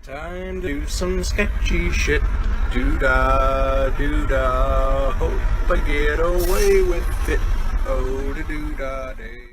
Time to do some sketchy shit. Doo-dah, doo-dah. Hope I get away with it. Oh, da doo-dah day.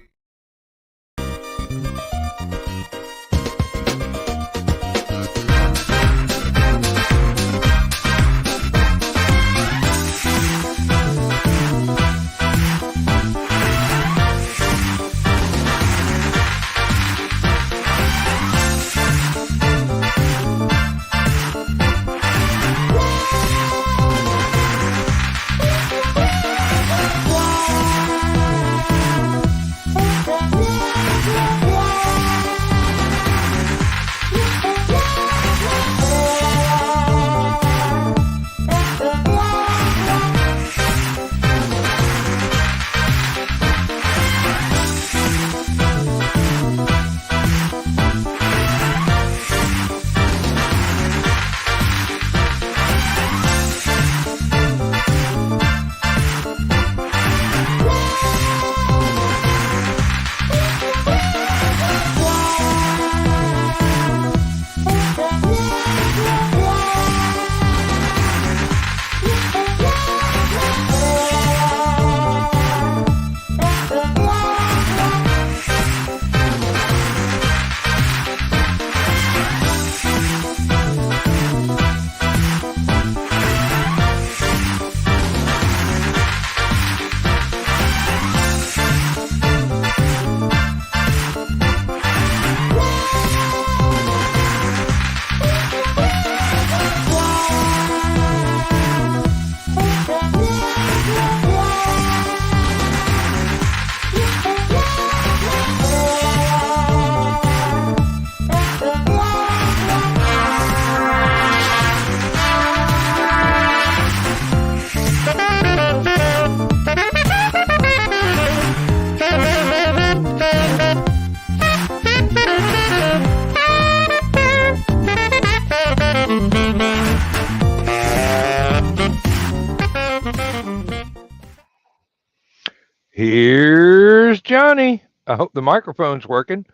Here's Johnny. I hope the microphone's working.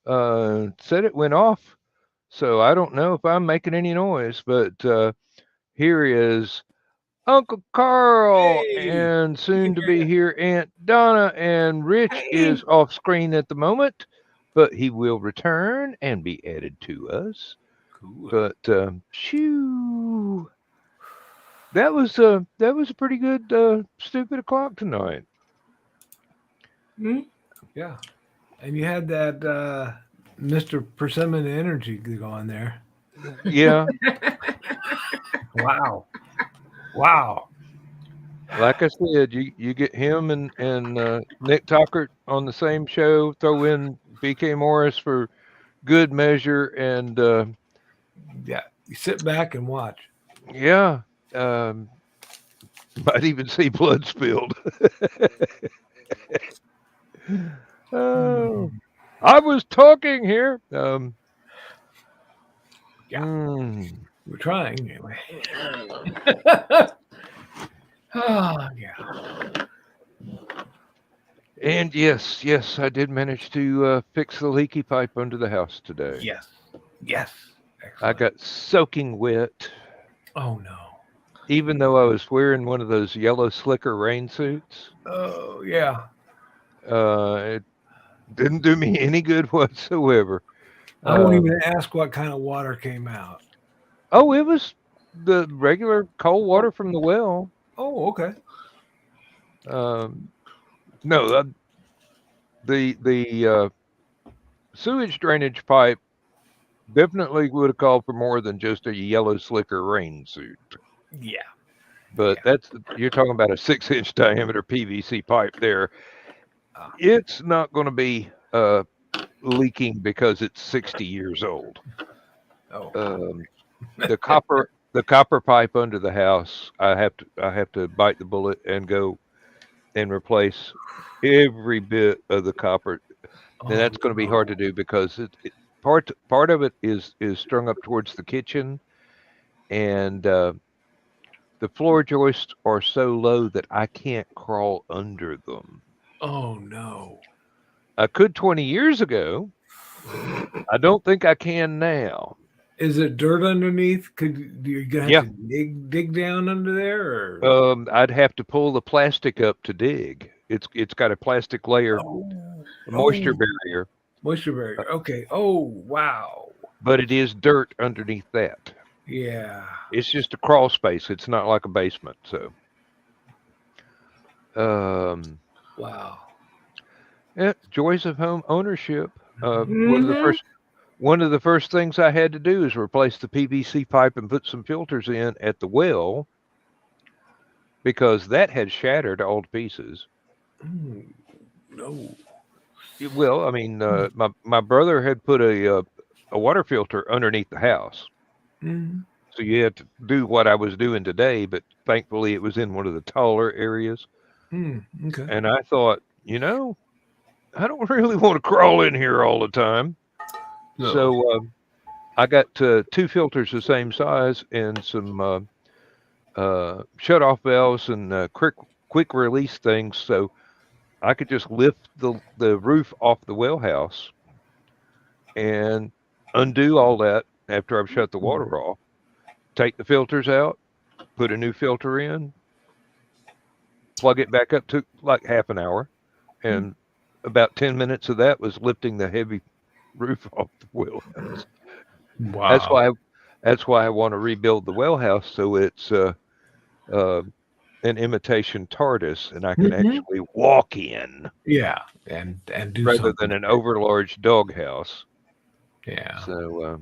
Said it went off, so I don't know if I'm making any noise, but here is Uncle Carl Hey! and We soon can to hear be you. here Aunt Donna, and Rich Hey! is off screen at the moment, but he will return and be added to us. Cool. But shoo, that was a pretty good stupid o'clock tonight. Hmm? Yeah. And you had that Mr. Persimmon Energy going there. Yeah, Wow. Wow. like I said, you get him and Nick Tockert on the same show. Throw in BK Morris for good measure, and Yeah. You sit back and watch. yeah, um, might even see blood spilled. Oh, Mhm. I was talking here. Yeah. Mm, We're trying anyway. Oh, yeah. and yes, I did manage to fix the leaky pipe under the house today. Yes. Yes. I Excellent. got soaking wet, Oh, no. even though I was wearing one of those yellow slicker rain suits. Oh, yeah. It didn't do me any good whatsoever. I won't Um, even ask what kind of water came out. oh, it was the regular cold water from the well. Oh, okay. Um, no, the sewage drainage pipe definitely would have called for more than just a yellow slicker rain suit. Yeah. But Yeah. you're talking about a 6-inch diameter PVC pipe there. Ah. It's not going to be leaking because it's 60 years old. Oh. Um, the copper pipe under the house, I have to bite the bullet and go and replace every bit of the copper. And Oh, that's going to be hard to no. do because part of it is strung up towards the kitchen, and the floor joists are so low that I can't crawl under them. Oh, no. I could 20 years ago. I don't think I can now. Is it dirt underneath? Do you gonna have Yeah. to dig down under there, or? I'd have to pull the plastic up to dig. It's got a plastic layer, Oh, a moisture oh, barrier, moisture uh, barrier. Okay. Oh, wow. but it is dirt underneath that. Yeah. It's just a crawl space. It's not like a basement. So, um, Wow. yeah, joys of home ownership. Mm-hmm. One of the first things I had to do is replace the PVC pipe and put some filters in at the well because that had shattered all to pieces. Mm, no. Well, I mean, my brother had put a water filter underneath the house, Mm, so you had to do what I was doing today. But thankfully, it was in one of the taller areas, okay. and I thought, I don't really want to crawl in here all the time. No. So I got two filters the same size and some shut off valves and quick release things, so I could just lift the roof off the well house and undo all that after I've shut the water off. Take the filters out, put a new filter in, plug it back up. Took like half an hour, and about 10 minutes of that was lifting the heavy roof off the well house. That's Wow. why that's why I want to rebuild the well house so it's uh, an imitation TARDIS, and I can Mhm. actually walk in Yeah, and do rather something. than an overlarge doghouse. Yeah. So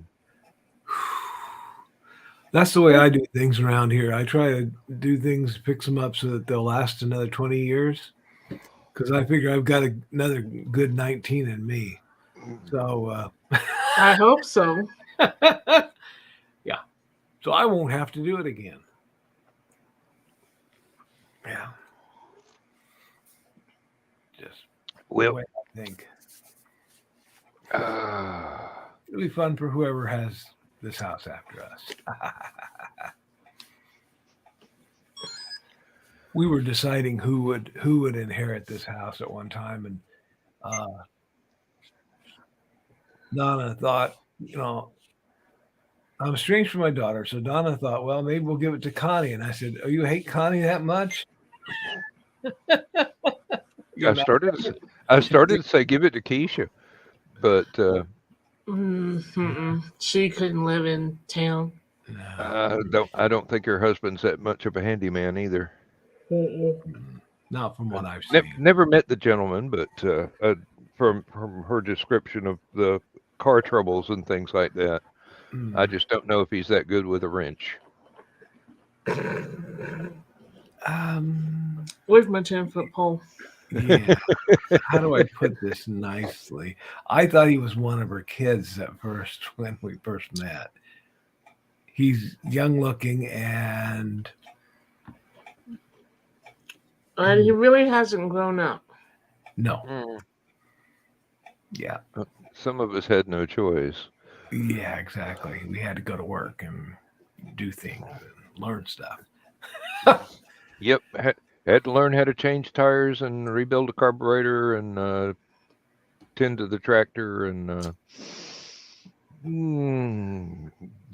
That's the way I do things around here. I try to do things, fix them up so that they'll last another 20 years. Because I figure I've got another good 19 in me. So, I hope so. yeah. So I won't have to do it again. Yeah. Just the well, way I think. uh, It'll be fun for whoever has this house after us. We were deciding who would inherit this house at one time, and Donna thought, I'm strange for my daughter, so Donna thought, well, maybe we'll give it to Connie, and I said, oh, you hate Connie that much? I started to say give it to Keisha, but She couldn't live in town. I don't think her husband's that much of a handyman either. Not from what I've seen. Never met the gentleman, but from her description of the car troubles and things like that, I just don't know if he's that good with a wrench. Where's my 10-foot pole? Yeah. How do I put this nicely? I thought he was one of her kids at first when we first met. He's young looking and He really hasn't grown up. no. Yeah. Some of us had no choice. Yeah, exactly. We had to go to work and do things and learn stuff. Yep, had to learn how to change tires and rebuild a carburetor and tend to the tractor and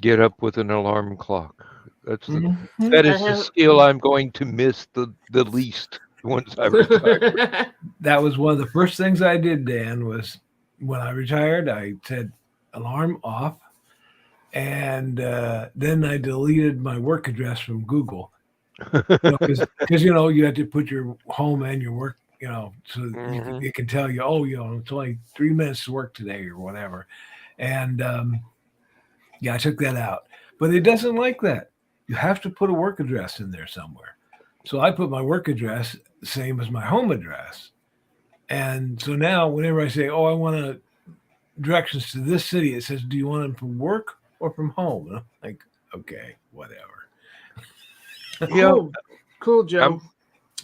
get up with an alarm clock. That is the skill I'm going to miss the least once I retire. That was one of the first things I did, Dan, was when I retired, I said alarm off. And then I deleted my work address from Google. Because you have to put your home and your work, so it can tell you, it's only 3 minutes to work today or whatever. And I took that out. But it doesn't like that. You have to put a work address in there somewhere. So I put my work address the same as my home address. And so now whenever I say, I want directions to this city, it says, do you want them from work or from home? And I'm like, okay, whatever. Yeah. Cool, Joe.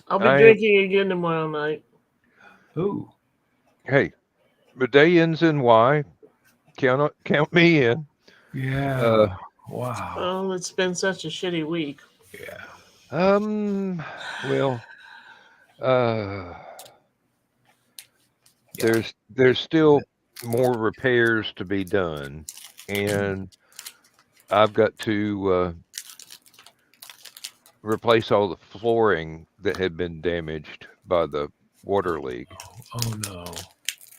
I'll be drinking again tomorrow night. Ooh. Hey, the day ends in Y. Count me in. Yeah. Wow. Oh, it's been such a shitty week. Yeah. Well, there's still more repairs to be done, and I've got to replace all the flooring that had been damaged by the water leak. Oh no.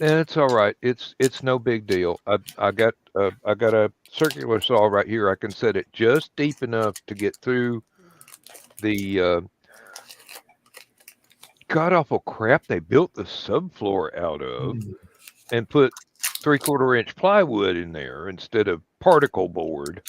And it's all right. It's no big deal. I got a circular saw right here. I can set it just deep enough to get through the god awful crap they built the subfloor out of, Mm. and put 3/4 inch plywood in there instead of particle board.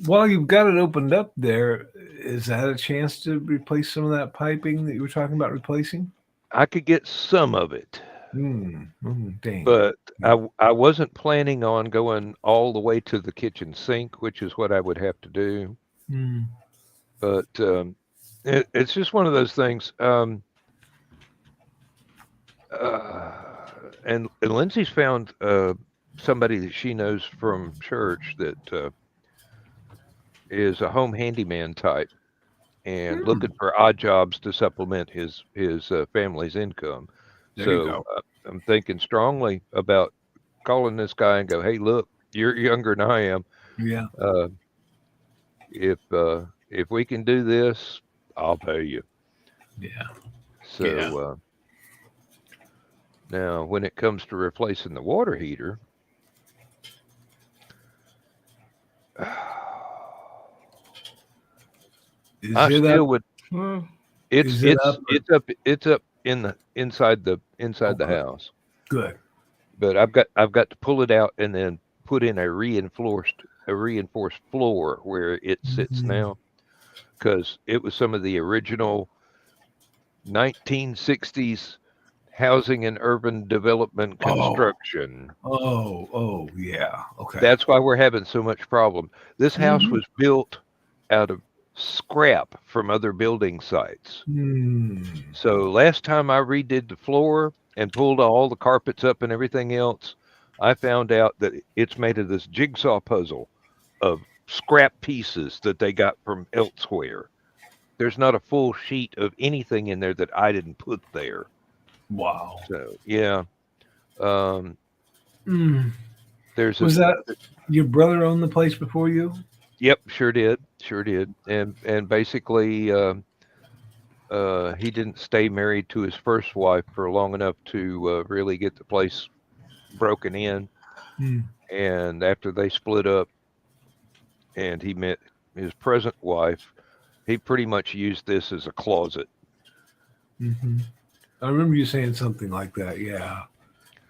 While you've got it opened up there, is that a chance to replace some of that piping that you were talking about replacing? I could get some of it, Dang. but I wasn't planning on going all the way to the kitchen sink, which is what I would have to do. Mm. But it's just one of those things. And Lindsay's found somebody that she knows from church that is a home handyman type and looking for odd jobs to supplement his family's income. There you So go. I'm thinking strongly about calling this guy and go, hey, look, you're younger than I am. Yeah. If we can do this, I'll pay you. Yeah. So Yeah. now, when it comes to replacing the water heater, Is I it still up? would. Hmm. It's Is it it's up in the inside the Okay. house. Good. But I've got to pull it out and then put in a reinforced floor where it sits Mhm. now, because it was some of the original 1960s housing and urban development Oh. construction. Oh, yeah. Okay. That's why we're having so much problem. This house Mhm. was built out of scrap from other building sites. Mm. So last time I redid the floor and pulled all the carpets up and everything else, I found out that it's made of this jigsaw puzzle of scrap pieces that they got from elsewhere. There's not a full sheet of anything in there that I didn't put there. Wow. So yeah, um, Mm. there's Was a that your brother owned the place before you? yep, sure did, and basically he didn't stay married to his first wife for long enough to really get the place broken in. Mm. And after they split up and he met his present wife, he pretty much used this as a closet. Hmm. I remember you saying something like that. Yeah.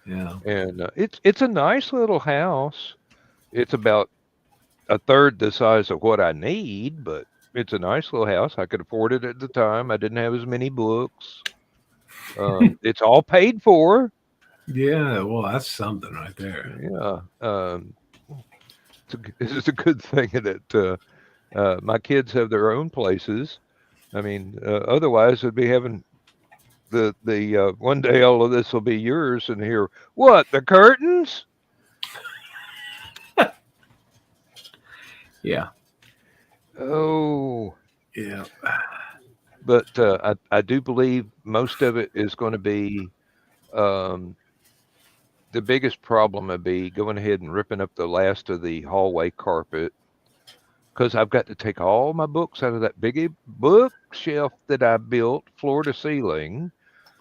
Yeah. And it's a nice little house. It's about a third the size of what I need, but it's a nice little house. I could afford it at the time. I didn't have as many books. It's all paid for. Yeah. Well, that's something right there. Yeah. It's a good thing that my kids have their own places. I mean, otherwise, I'd be having the one day all of this will be yours, and here, what, the curtains? Yeah. Oh, Yeah. but I do believe most of it is going to be the biggest problem would be going ahead and ripping up the last of the hallway carpet, because I've got to take all my books out of that big bookshelf that I built floor to ceiling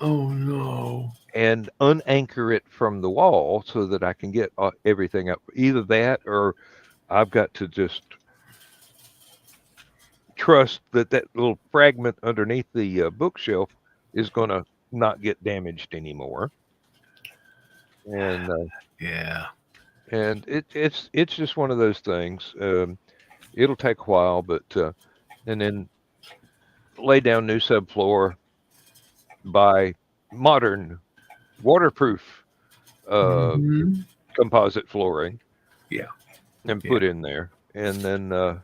Oh no. and unanchor it from the wall so that I can get everything up. Either that or I've got to just trust that that little fragment underneath the bookshelf is going to not get damaged anymore. And Yeah. it's just one of those things. It'll take a while, but and then lay down new subfloor, buy modern waterproof Mhm. composite flooring. Yeah. And put in there, and then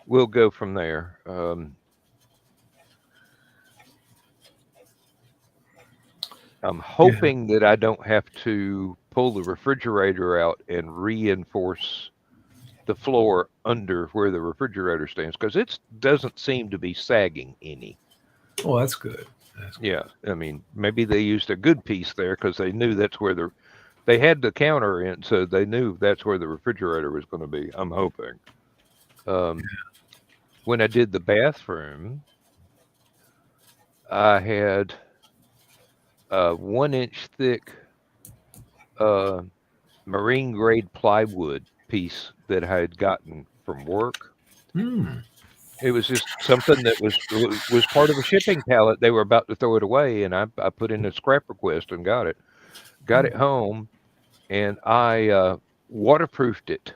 we'll go from there. I'm hoping that I don't have to pull the refrigerator out and reinforce the floor under where the refrigerator stands, because it doesn't seem to be sagging any. Oh, that's good. That's good. Yeah, I mean, maybe they used a good piece there because they knew that's where the They had the counter in, so they knew that's where the refrigerator was going to be. I'm hoping. Um, when I did the bathroom, I had a 1 inch thick uh, marine grade plywood piece that I had gotten from work. Hmm. It was just something that was part of a shipping pallet. They were about to throw it away, and I put in a scrap request and got it. Got it home, and I waterproofed it,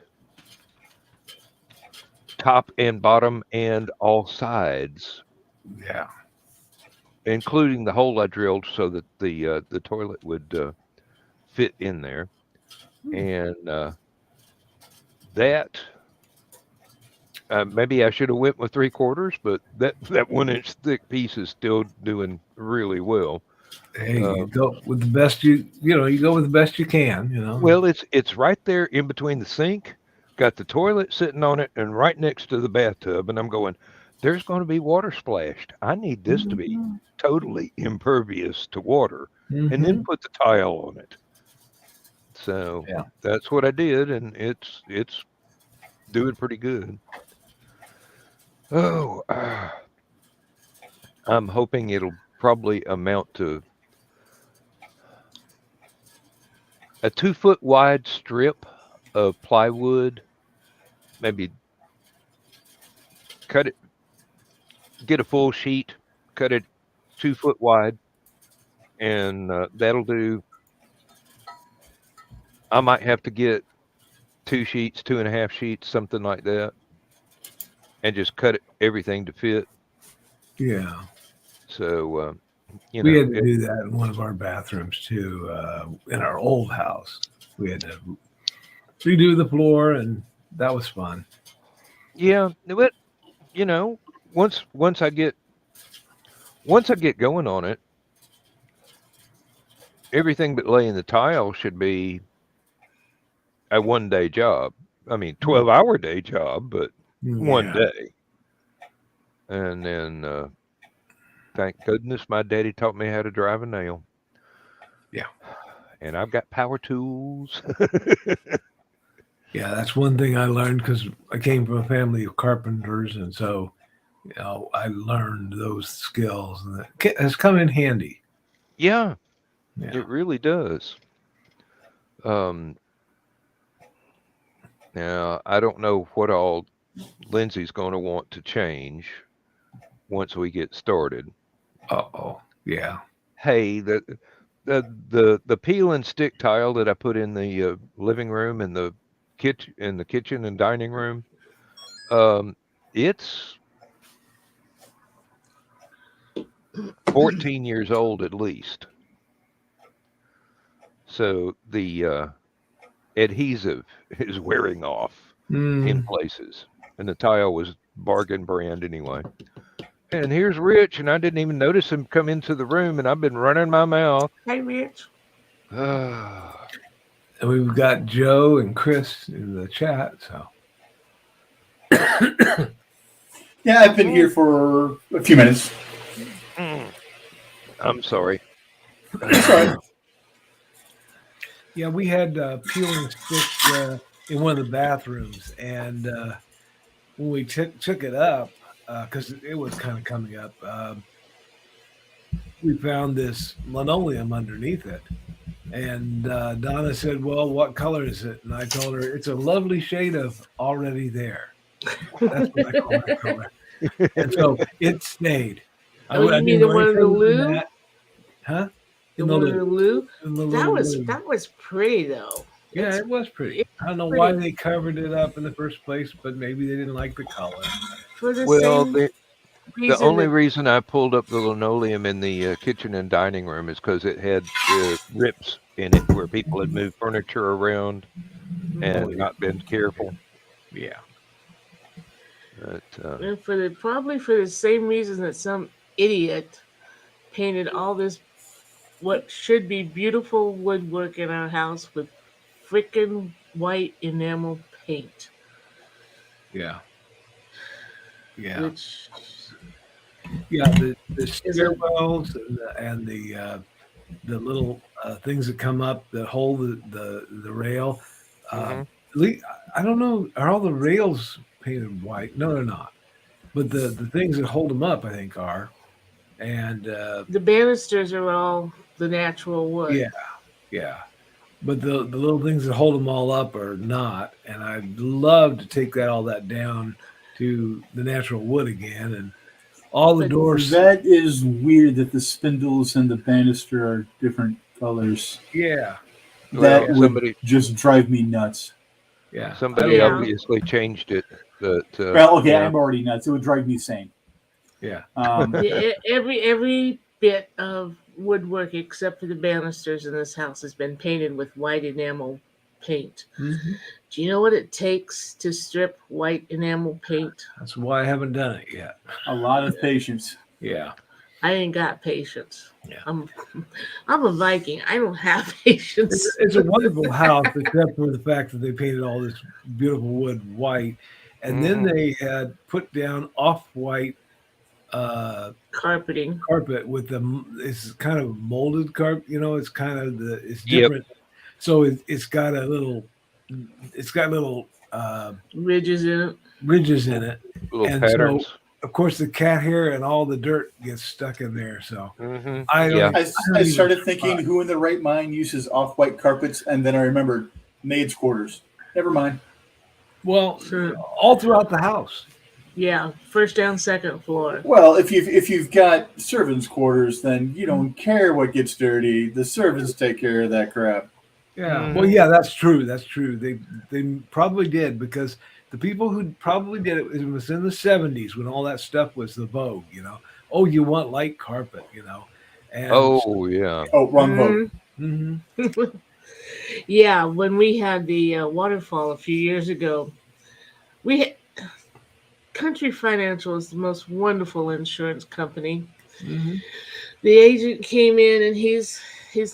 top and bottom, and all sides, Yeah. including the hole I drilled so that the toilet would fit in there. And that maybe I should have went with 3/4, but that 1 inch thick piece is still doing really well. Hey, you go with the best you go with the best you can, Well, it's right there in between the sink, got the toilet sitting on it, and right next to the bathtub. And I'm going, there's going to be water splashed. I need this to be Mhm. totally impervious to water, and then Mhm. put the tile on it. So Yeah. that's what I did, and it's doing pretty good. Oh, I'm hoping it'll probably amount to a 2 foot wide strip of plywood, maybe cut it, get a full sheet, cut it 2 foot wide, and that'll do. I might have to get 2 sheets, 2.5 sheets, something like that, and just cut it, everything to fit. Yeah. So, We had to do that in one of our bathrooms too, in our old house. We had to redo the floor, and that was fun. yeah, but you know, once I get going on it, everything but laying the tile should be a 1 day job. I mean, 12-hour day job, but one Yeah. day. And then, thank goodness my daddy taught me how to drive a nail. Yeah. And I've got power tools. Yeah, that's one thing I learned because I came from a family of carpenters, and so I learned those skills, and it has come in handy. Yeah, Yeah. it really does. Um, Now, I don't know what all Lindsay's going to want to change once we get started. Oh. Yeah. Hey, the peel and stick tile that I put in the living room and the kitchen and dining room, it's 14 years old at least. So the adhesive is wearing off in Mm. places, and the tile was bargain brand anyway. And here's Rich, and I didn't even notice him come into the room, and I've been running my mouth. Hey, Rich. And we've got Joe and Chris in the chat. So, yeah, I've been here for a few minutes. I'm sorry. That's right. Yeah, we had peeling sticks in one of the bathrooms, and when we took it up, because it was kind of coming up, we found this linoleum underneath it. And Donna said, "Well, what color is it?" And I told her, "It's a lovely shade of already there." That's what I call that color. And so it stayed. Oh, you mean the one in the loo? Huh? The one in the loo? That That was pretty though. Yeah, it was pretty. I don't know why they covered it up in the first place, but maybe they didn't like the color. For the Well, same the only reason I pulled up the linoleum in the kitchen and dining room is because it had rips in it where people had moved furniture around and not been careful. Yeah. But, and probably for the same reason that some idiot painted all this what should be beautiful woodwork in our house with freaking white enamel paint. Yeah. Yeah. Which the stairwells and the the little things that come up that hold the rail. Mhm. I don't know. Are all the rails painted white? No, they're not. But the things that hold them up, I think, are. And The banisters are all the natural wood. yeah, yeah. But the little things that hold them all up are not. And I'd love to take all that down to the natural wood again, and all the But doors. That is weird that the spindles and the banister are different colors. Yeah, That Well, would somebody just drive me nuts. yeah. I somebody don't. yeah, obviously changed it, but Well, okay, yeah. I'm already nuts. It would drive me sane. Yeah, every bit of woodwork except for the banisters in this house has been painted with white enamel paint. hmm Do you know what it takes to strip white enamel paint? that's why I haven't done it yet. A lot of patience. Yeah, I ain't got patience. yeah. I'm I'm a Viking. I don't have patience. It's a wonderful house, except for the fact that they painted all this beautiful wood white, and then Mhm. they had put down off-white Carpeting. carpet with it's kind of molded carpet. It's kind of it's Yep. different. So it's got little Ridges in it. ridges in it, Little and so patterns. of course the cat hair and all the dirt gets stuck in there. So Mhm. I don't. Yeah. I, I don't I even started thinking, who in the right mind uses off-white carpets, and then I remembered maids' quarters. Never mind. Well, So, all throughout the house. yeah, first down, second floor. Well, if you've got servants' quarters, then you don't care what gets dirty. The servants take care of that crap. Yeah. Well, Mhm. yeah, that's true. That's true. They probably did, because the people who probably did it was in the 70s when all that stuff was the vogue. Oh, you want light carpet. And Oh yeah. Oh, wrong vote. mhm. Yeah, when we had the waterfall a few years ago, we Country Financial is the most wonderful insurance company. Mhm. The agent came in and he's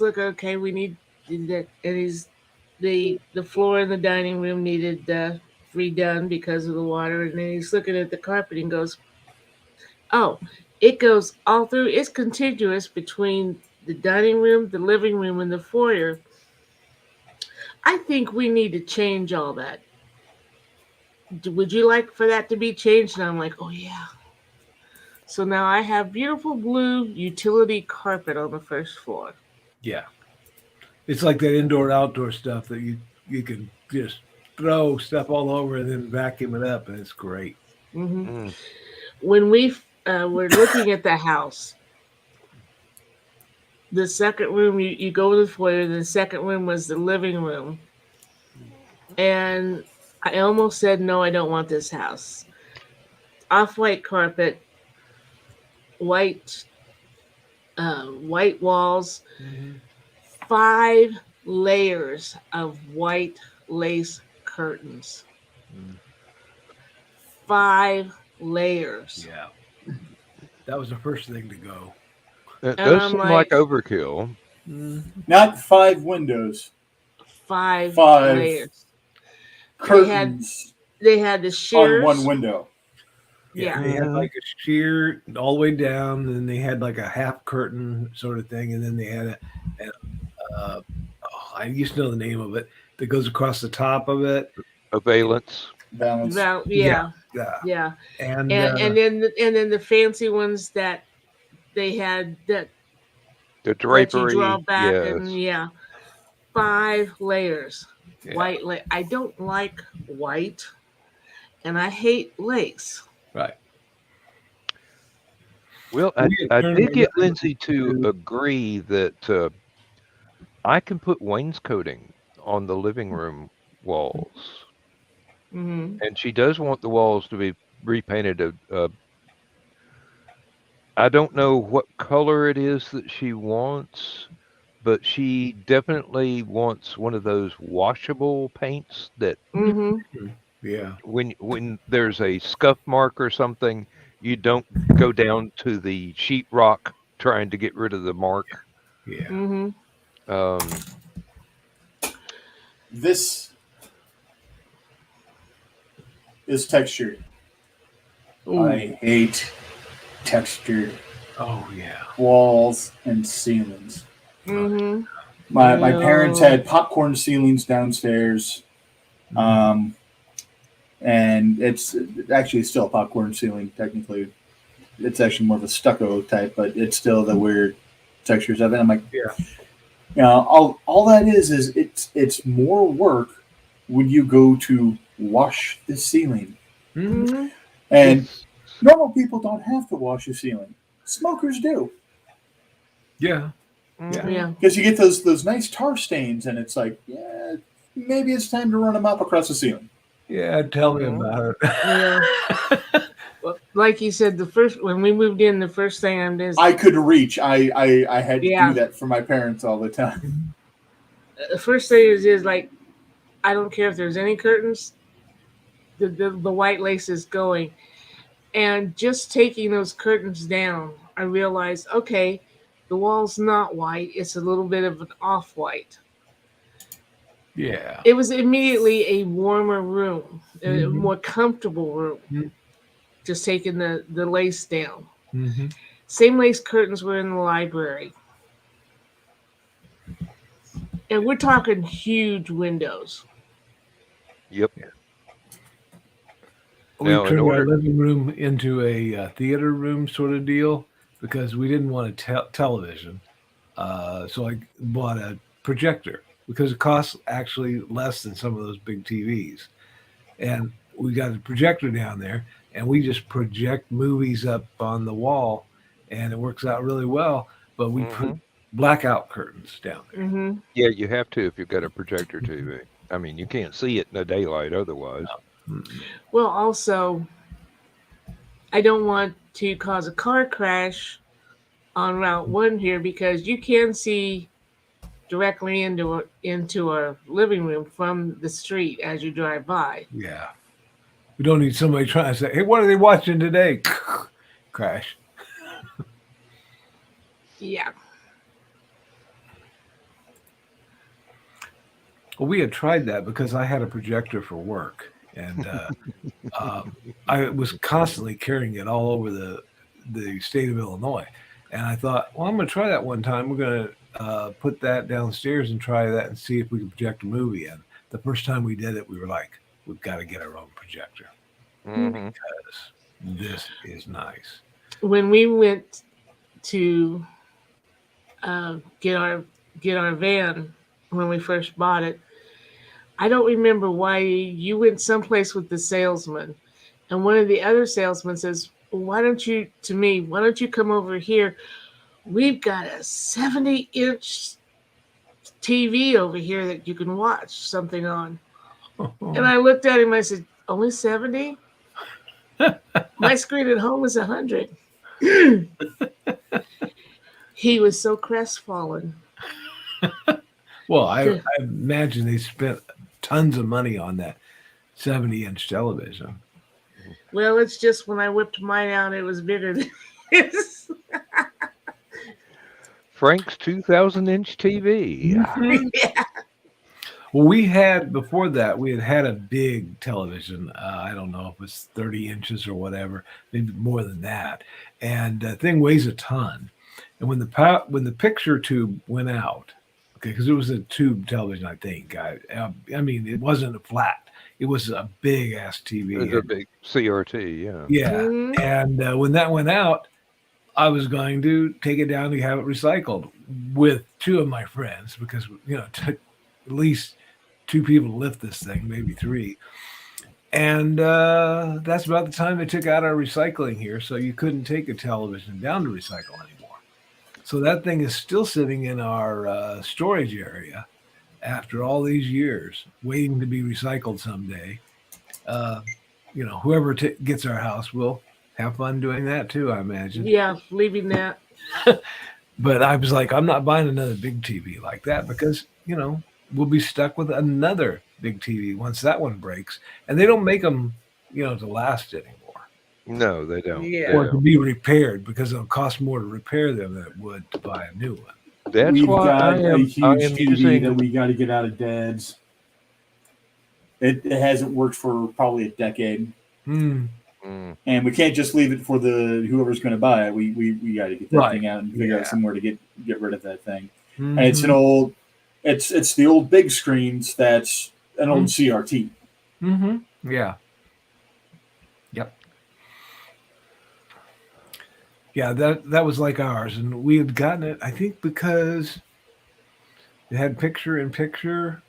like, okay, we need that, and the floor in the dining room needed redone because of the water, and then he's looking at the carpet and goes, oh, it goes all through. It's contiguous between the dining room, the living room, and the foyer. I think we need to change all that. Would you like for that to be changed? And I'm like, oh yeah. So now I have beautiful blue utility carpet on the first floor. Yeah, it's like that indoor outdoor stuff that you can just throw stuff all over and then vacuum it up, and it's great. Hmm. Mm. When we were looking at the house, the second room, you go to the foyer, the second room was the living room. And I almost said, no, I don't want this house. Off white carpet, white white walls, Mhm. 5 layers of white lace curtains. Mm. 5 layers. Yeah, that was the first thing to go. It And does I'm seem like like, overkill. Mhm. Not 5 windows, five 5 layers. They had curtains they had the on one shears. window. Yeah, Yeah. they had Mhm. like a sheer all the way down, and then they had like a half curtain sort of thing, and then they had oh, I used to know the name of it, that goes across the top of it. A valence. Balance. Well, Yeah, yeah, yeah, yeah. and And then the fancy ones that they had that The let you draw drapery. back, and Yes. yeah, 5 layers. yeah, I don't like white, and I hate lace. right. Well, I We had I turned did get around Lindsay to to agree that I can put wainscoting on the living room walls, Hmm. and she does want the walls to be repainted. I don't know what color it is that she wants, but she definitely wants one of those washable paints that Hmm. yeah, when there's a scuff mark or something, you don't go down to the sheetrock trying to get rid of the mark. yeah. Hmm. Um, This is textured. Oh, I hate textured oh yeah, walls and ceilings. Mm-hmm. My parents Yeah. had popcorn ceilings downstairs, and it's actually still a popcorn ceiling technically. It's actually more of a stucco type, but it's still the weird textures of it. I'm like, Yeah. you know, all that is it's more work when you go to wash the ceiling. Mhm. Mm-hmm. And It's normal people don't have to wash the ceiling. Smokers do. Yeah. mhm. Yeah. Because you get those nice tar stains, and it's like, yeah, maybe it's time to run a mop across the ceiling. Yeah. Tell me Mhm. about Yeah. it. Well, like you said, when we moved in, the first thing I did, I couldn't reach. I had to yeah, do that for my parents all the time. the first thing is like I don't care if there's any curtains, the white lace is going, and just taking those curtains down, I realized okay, the wall's not white; it's a little bit of an off white. Yeah. It was immediately a warmer room, a Mhm. more comfortable room. Mhm. Just taking the lace down. Mhm. Same lace curtains were in the library. And we're talking huge windows. Yep. We Now, in turned our order, living room into a theater room sort of deal because we didn't want a television. So I bought a projector because it costs actually less than some of those big TVs. And we got a projector down there, and we just project movies up on the wall, and it works out really well. But we put mhm. blackout curtains down there. Mm-hmm. Yeah, you have to if you've got a projector TV. I mean, you can't see it in the daylight otherwise. Mm-mm. Well, also, I don't want to cause a car crash on Route 1 here because you can see directly into our living room from the street as you drive by. Yeah, we don't need somebody trying to say, "Hey, what are they watching today?" Crash. Yeah. Well, we had tried that because I had a projector for work, and um, I was constantly carrying it all over the state of Illinois. And I thought, well, I'm going to try that one time. We're going to put that downstairs and try that and see if we can project a movie. And the first time we did it, we were like, we've got to get our own projector Mhm. because this is nice. When we went to uh, get our get our van when we first bought it, I don't remember why you went someplace with the salesman, and one of the other salesmen says, well, "Why don't you to me? Why don't you come over here? We've got a 70-inch TV over here that you can watch something on." And I looked at him. I said, "Only 70? My screen at home is 100." He was so crestfallen. Well, I imagine they spent tons of money on that 70-inch television. Well, it's just when I whipped mine out, it was bigger than his. Frank's 2,000-inch TV. Yeah. Well, we had before that, we had a big television. I don't know if it was 30 inches or whatever, maybe more than that. And the thing weighs a ton. And when the picture tube went out, okay, because it was a tube television, I think. I mean, it wasn't a flat; it was a big ass TV. It's a big CRT, yeah. Yeah, Mhm. and when that went out, I was going to take it down to have it recycled with two of my friends because it took at least two people to lift this thing, maybe three. And that's about the time they took out our recycling here, so you couldn't take a television down to recycle anymore. So that thing is still sitting in our storage area after all these years, waiting to be recycled someday. Uh, whoever gets our house will have fun doing that too, I imagine. Yeah, leaving that. But I was like, I'm not buying another big TV like that because, we'll be stuck with another big TV once that one breaks. And they don't make them, to last anymore No, they don't. Yeah. They or to don't. be repaired because it'll cost more to repair them than it would to buy a new one. That's We've why got a I huge am TV using. that we got to get out of Dad's. It hasn't worked for probably a decade, Mm, and we can't just leave it for whoever's going to buy it. We got to get that Right. thing out and figure Yeah. out somewhere to get rid of that thing. and it's an old, it's the old big screens that's an old CRT. Mm-hmm. Yeah. Yep. Yeah, that was like ours, and we had gotten it, I think, because it had picture in picture.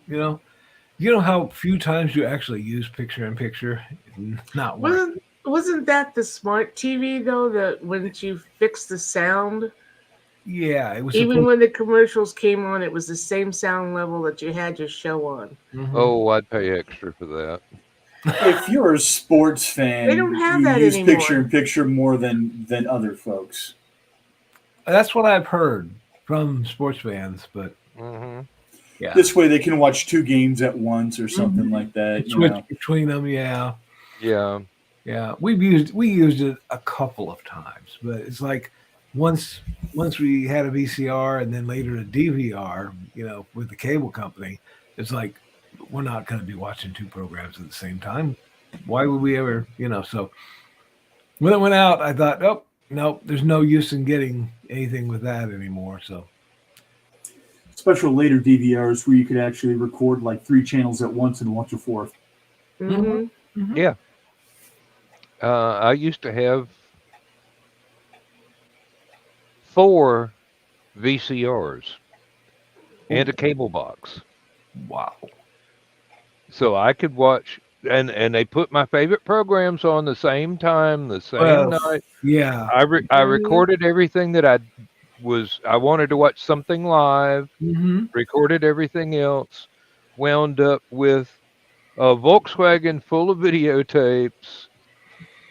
You know how few times you actually use picture in picture? Not one. Wasn't that the smart TV though? That when you fixed the sound, Yeah, it was even when the commercials came on, it was the same sound level that you had your show on. Oh, I'd pay extra for that. If you're a sports fan, They don't have you that use anymore. picture in picture more than other folks. That's what I've heard from sports fans, but yeah, This way they can watch 2 games at once or something like that. switch between them. Yeah, Yeah. yeah. We used it a couple of times, but it's like once we had a VCR and then later a DVR, with the cable company, it's like we're not going to be watching 2 programs at the same time. Why would we ever, So when it went out, I thought, oh, no, there's no use in getting anything with that anymore. So Special later DVRs where you could actually record like 3 channels at once and watch a 4th. Mm-hmm. Yeah. I used to have 4 VCRs and a cable box. wow. So I could watch, and they put my favorite programs on the same time, the same night. Yeah. I recorded everything that I wanted to watch something live, recorded everything else, wound up with a Volkswagen full of videotapes.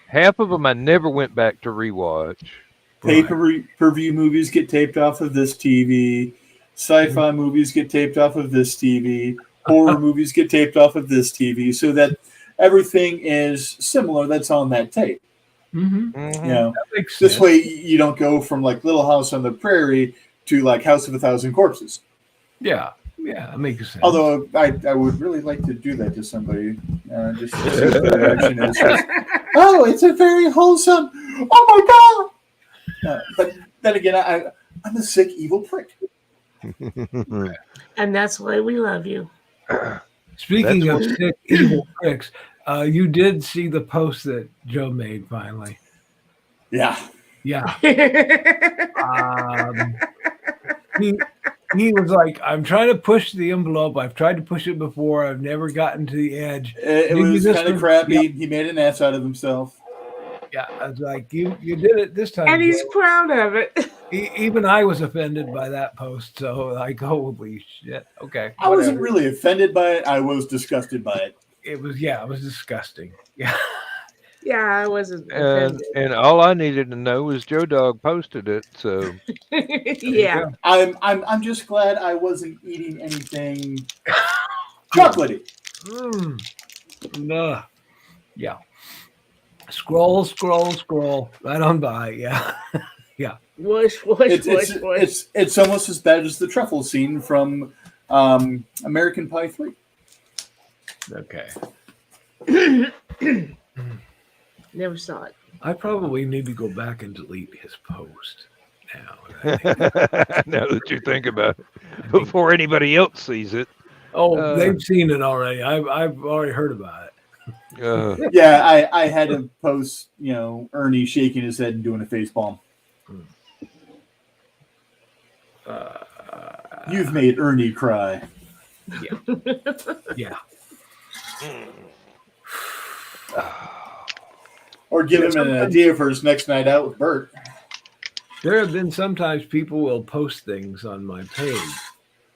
Half of them I never went back to rewatch. Pay-per-view movies get taped off of this TV. Sci-fi movies get taped off of this TV. Horror movies get taped off of this TV, so that everything is similar that's on that tape. That makes This sense. way you don't go from like Little House on the Prairie to like House of a Thousand Corpses. Yeah, that makes sense. Although I would really like to do that to somebody, just to see what their reaction is. Oh, it's a very wholesome. Oh my god! But then again, I'm a sick, evil prick. And that's why we love you. Speaking of sick, evil pricks, you did see the post that Joe made finally. Yeah. Yeah. He was like, I'm trying to push the envelope. I've tried to push it before. I've never gotten to the edge. It was kind of crappy. Yeah. He made an ass out of himself. Yeah, I was like, you did it this time. And he's proud of it. Even I was offended by that post. So like, holy shit. Okay. I wasn't really offended by it. I was disgusted by it. It was disgusting. Yeah. Yeah, I wasn't offended. And all I needed to know was Joe Dog posted it. So yeah. I'm just glad I wasn't eating anything chocolatey. No. Yeah. Scroll right on by. Yeah. Yeah. Whoosh. It's almost as bad as the truffle scene from American Pie 3. Okay. Never saw it. I probably need to go back and delete his post now. Now that you think about it, before anybody else sees it. Oh, they've seen it already. I've already heard about it. Yeah, I had to post, Ernie shaking his head and doing a face palm. You've made Ernie cry. Yeah. Or give him an idea for his next night out with Bert. There have been sometimes people will post things on my page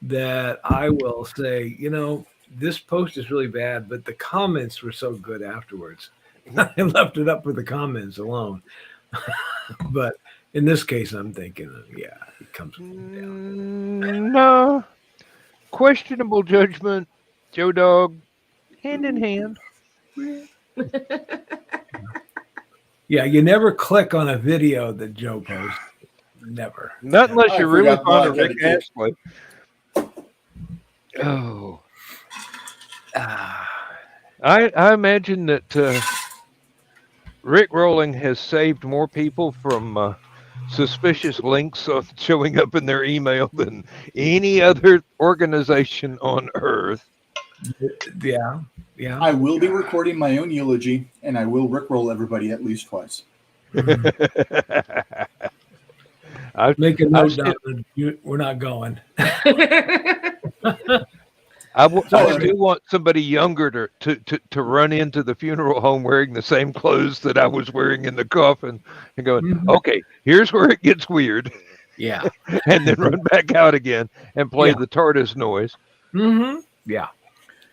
that I will say, this post is really bad, but the comments were so good afterwards. I left it up for the comments alone. But in this case, I'm thinking, it comes down. No. Questionable judgment, Joe Dog, hand in hand. Yeah, you never click on a video that Joe posts. Never. Not unless you're really fond of Rick Astley. Oh. I imagine that Rick Rolling has saved more people from suspicious links showing up in their email than any other organization on earth. Yeah, yeah. I will be recording my own eulogy, and I will rickroll everybody at least twice. Mhm. I've, Make a I've note still, down. We're not going. I So, still want somebody younger to run into the funeral home wearing the same clothes that I was wearing in the coffin and going, Mhm. okay, here's where it gets weird, Yeah, and then run back out again and play yeah. the TARDIS noise. Yeah.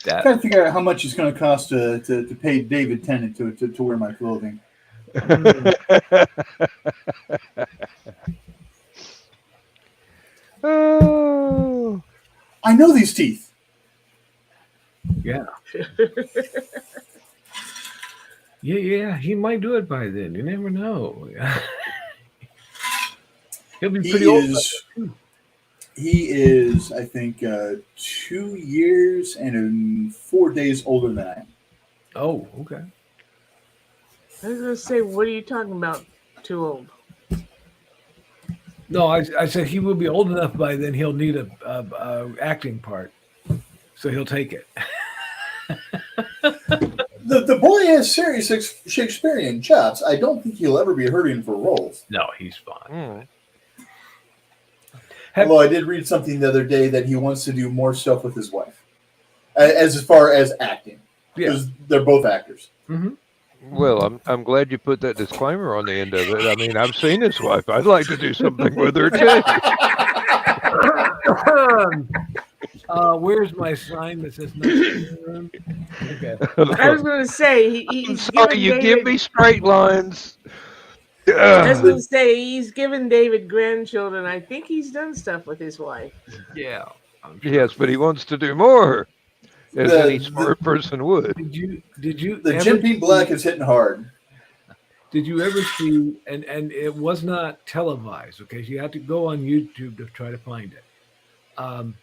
trying That. to figure out how much it's going to cost to pay David Tennant to wear my clothing. Mm. Oh, I know these teeth. Yeah. Yeah. He might do it by then. You never know. He'll be He pretty old. He is, I think, 2 years and 4 days older than I am. Oh, okay. I was gonna say, what are you talking about? Too old. No, I said he will be old enough by then. He'll need a acting part, so he'll take it. The boy has serious Shakespearean chops. I don't think he'll ever be hurting for roles. No, he's fine. mm. Although I did read something the other day that he wants to do more stuff with his wife, as far as acting, Yeah. because they're both actors. Mm-hmm. Well, I'm glad you put that disclaimer on the end of it. I mean, I've seen his wife. I'd like to do something with her too. Where's my sign that says no? Okay. I was gonna say I'm he's sorry, given you David. give me straight lines. I was Ugh. gonna say he's given David grandchildren. I think he's done stuff with his wife. Yeah. I'm sure. Yes, but he wants to do more, as any The, smart person would. Did you the ever Jim Pete Black is hitting hard. Did you ever see, and it was not televised, okay? So you have to go on YouTube to try to find it. And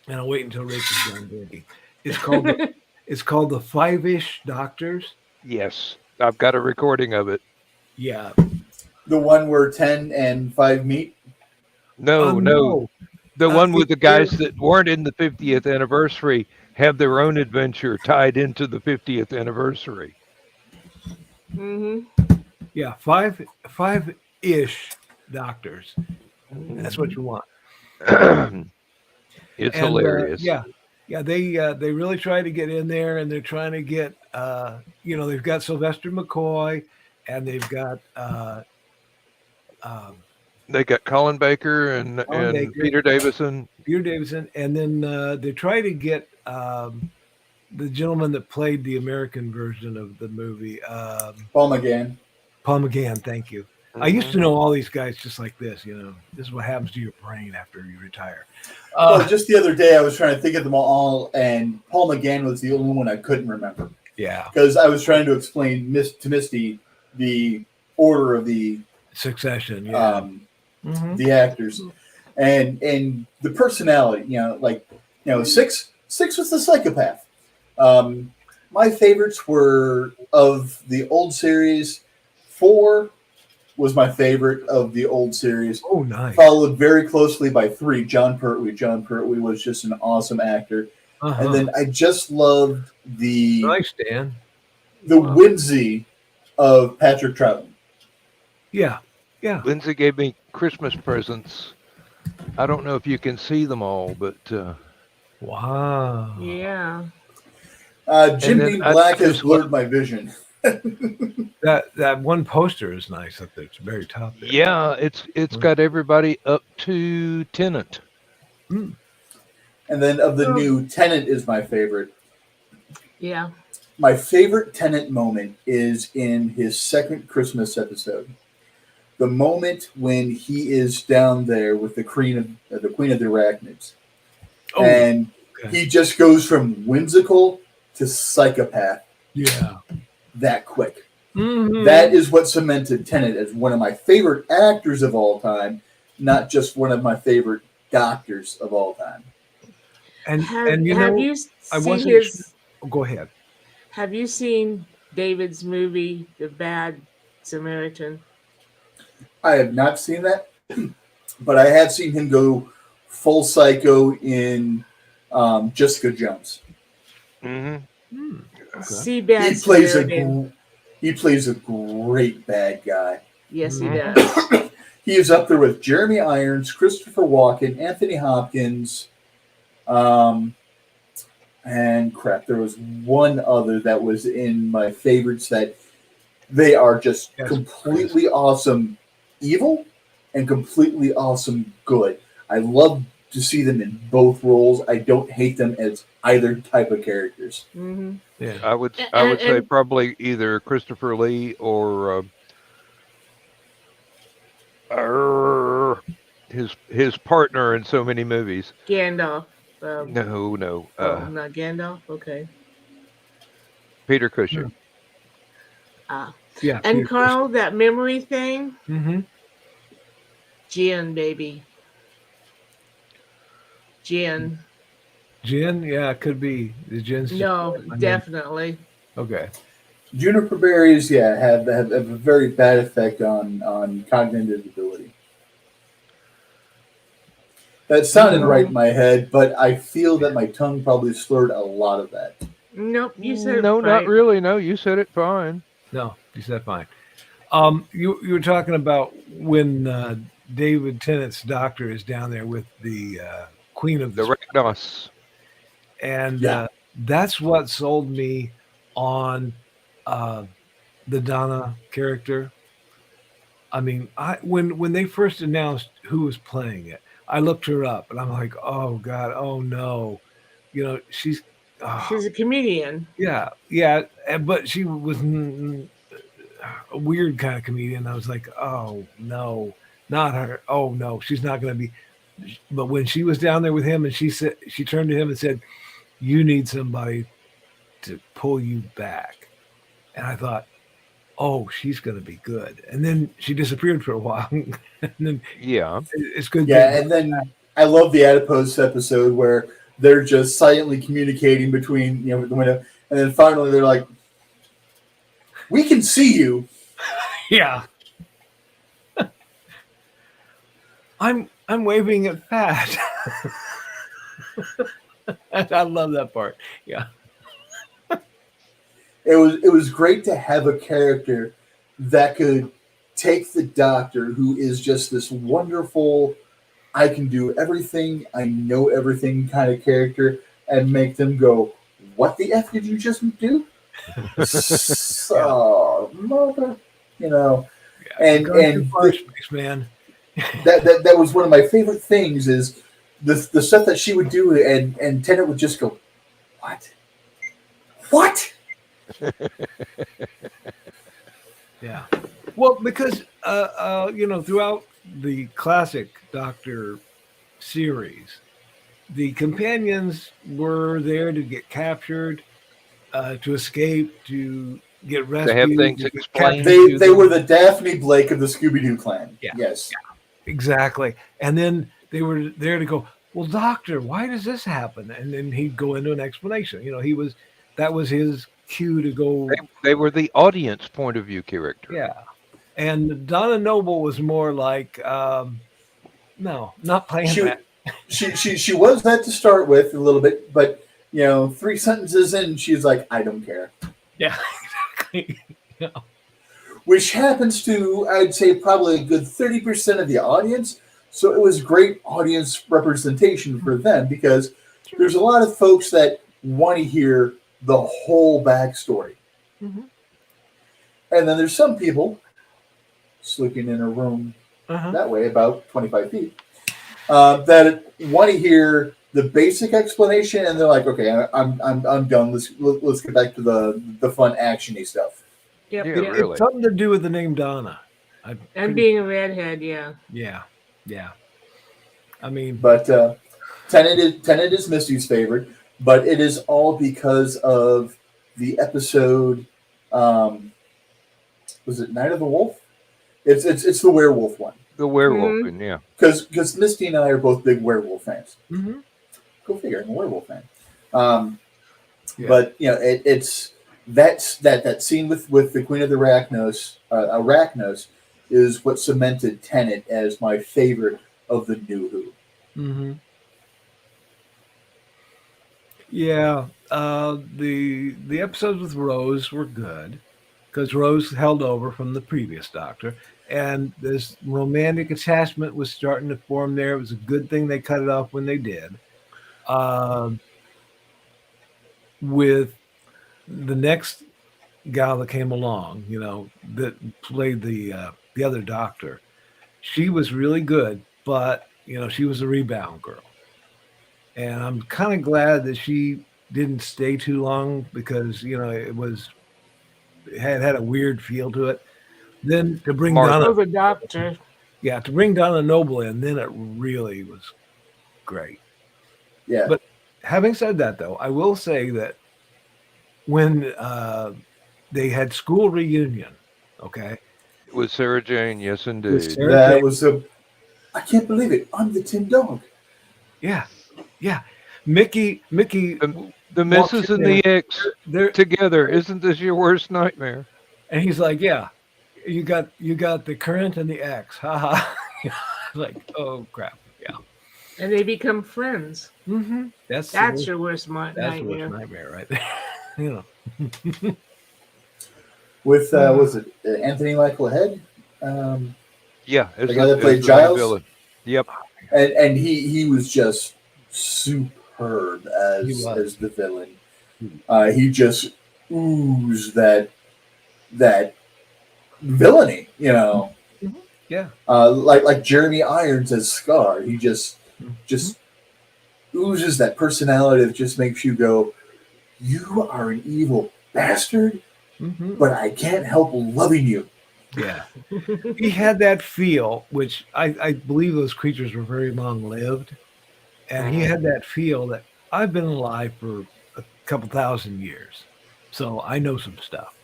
I'll wait until Rachel's done digging. It's called the Five-ish Doctors. Yes, I've got a recording of it. Yeah. The one where 10 and 5 meet. No, No. the one with the it's guys that weren't in the 50th anniversary have their own adventure tied into the 50th anniversary. Mm-hmm. Yeah, five-ish doctors. That's what you want. It's And, hilarious. yeah, they really try to get in there, and they're trying to get they've got Sylvester McCoy, and they've got They got Colin Baker and Baker. Peter Davison. Peter Davison, and then they try to get the gentleman that played the American version of the movie, Paul McGann. Paul McGann. Thank you. I used to know all these guys just like this. This is what happens to your brain after you retire. Well, just the other day, I was trying to think of them all, and Paul McGann was the only one I couldn't remember. Yeah. Because I was trying to explain to Misty the order of the Succession. Yeah. the actors and the personality. Six was the psychopath. My favorites were of the old series. 4 was my favorite of the old series. Oh, nice. Followed very closely by 3, John Pertwee. John Pertwee was just an awesome actor. Uh-huh. And then I just loved the Nice, Dan. whimsy of Patrick Troughton. Yeah. Yeah. Lindsay gave me Christmas presents. I don't know if you can see them all, but Wow. Yeah. Jim then Beam I Black has just blurred my vision. That one poster is nice up there. It's very top there. yeah, it's got everybody up to Tennant. And then of the new, Tennant is my favorite. Yeah. My favorite Tennant moment is in his second Christmas episode. The moment when he is down there with the Queen of the Arachnids. Oh, and okay. he just goes from whimsical to psychopath Yeah. that quick. Mhm. That is what cemented Tennant as one of my favorite actors of all time, not just one of my favorite doctors of all time. And Have you I seen wasn't his? go ahead. Have you seen David's movie, The Bad Samaritan? I have not seen that, but I have seen him go full psycho in Jessica Jones. Mm-hmm. See He bad plays Samaritan. he plays a great bad guy. Yes, he Mhm. does. He is up there with Jeremy Irons, Christopher Walken, Anthony Hopkins, um, and crap. There was one other that was in my favorites that they are just Yes, completely awesome evil and completely awesome good. I love to see them in both roles. I don't hate them as either type of characters. Hmm. Yeah. I would And, say and probably either Christopher Lee or his partner in so many movies. Gandalf. No, Oh, not Gandalf. Okay. Peter Yeah. Cushing. Ah. Yeah. And Carl, that memory thing, Mm-hmm. Jen, baby. Jen. Gin, yeah, it could be. The gin's just No, I mean, definitely. okay. Juniper berries, yeah, have a very bad effect on cognitive ability. That sounded right in my head, but I feel that my tongue probably slurred a lot of that. Nope, you said it No, not right. really. No, you said it fine. No, you said fine. You were talking about when David Tennant's doctor is down there with the Queen of The the Ragnos. and Yeah. that's what sold me on uh, the Donna character. I mean, when they first announced who was playing it, I looked her up and I'm like, oh god, oh no, she's She's a comedian. yeah, but she was a weird kind of comedian. I was like, oh no, not her. Oh no, she's not going to be. But when she was down there with him and she turned to him and said, you need somebody to pull you back. And I thought, oh, she's going to be good. And then she disappeared for a while. And then Yeah. it's good. Yeah, and then I love the adipose episode where they're just silently communicating between the window, and then finally they're like, "We can see you." Yeah. I'm waving at Fat. I love that part. Yeah. It was great to have a character that could take the Doctor, who is just this wonderful, I can do everything, I know everything kind of character, and make them go, "What the F did you just do?" So, mother, and Too far, Spaceman. that was one of my favorite things is the stuff that she would do, and Tennant would just go, what? Yeah. Well, because throughout the classic Doctor series, the companions were there to get captured, to escape, to get rescued. To have things to get explained. captured. They were the Daphne Blake of the Scooby-Doo clan. Yeah. Yes. Exactly. And then they were there to go, well, Doctor, why does this happen? And then he'd go into an explanation. That was his cue to go. They were the audience point of view character. Yeah. And Donna Noble was more like, no, not playing that. She was that to start with a little bit, but 3 sentences in, she's like, I don't care. Yeah, exactly. Which happens to, I'd say, probably a good 30% of the audience. So it was great audience representation for them because there's a lot of folks that want to hear the whole backstory. Mm-hmm. And then there's some people sleeping in a room that way, about 25 feet, that want to hear the basic explanation, and they're like, "Okay, I'm done. Let's get back to the fun actiony stuff." Yep. Yeah, Yep. really. It's something to do with the name Donna. And being a redhead, yeah. Yeah. I mean, But Tenet is Misty's favorite, but it is all because of the episode. Was it Night of the Wolf? It's the werewolf one. The werewolf, yeah. Because Misty and I are both big werewolf fans. mm-hmm. Go figure, I'm a werewolf fan. Yeah. But it's that scene with the Queen of the Arachnos is what cemented Tenet as my favorite of the new Who. Mm-hmm. Yeah, the episodes with Rose were good because Rose held over from the previous Doctor, and this romantic attachment was starting to form there. It was a good thing they cut it off when they did. Um, with the next gal that came along, that played the other Doctor, she was really good, but she was a rebound girl, and I'm kind of glad that she didn't stay too long because it had a weird feel to it. Then to bring Martha. Oh, the doctor. To bring Donna Noble in, then it really was great. Yeah. But having said that, though, I will say that when they had school reunion, okay, With Sarah Jane, yes, with indeed. Sarah That Jane, was I can't believe it. I'm the Tin Dog. yeah, Mickey The walks Missus in and there, the X there, together. Isn't this your worst nightmare? and he's like, "Yeah, you got the current and the X, haha." Like, oh crap, yeah. And they become friends. Mm-hmm. That's your worst That's the nightmare. worst nightmare right there. With was it Anthony Michael Head? Yeah, as The guy that played as the Giles? villain. Yep. And he was just superb He as was. the villain. He just oozed that villainy, Yeah. like Jeremy Irons as Scar. He just oozes that personality that just makes you go, "You are an evil bastard, but I can't help loving you." Yeah. He had that feel, which I believe those creatures were very long lived. And he had that feel that I've been alive for a couple thousand years. So I know some stuff.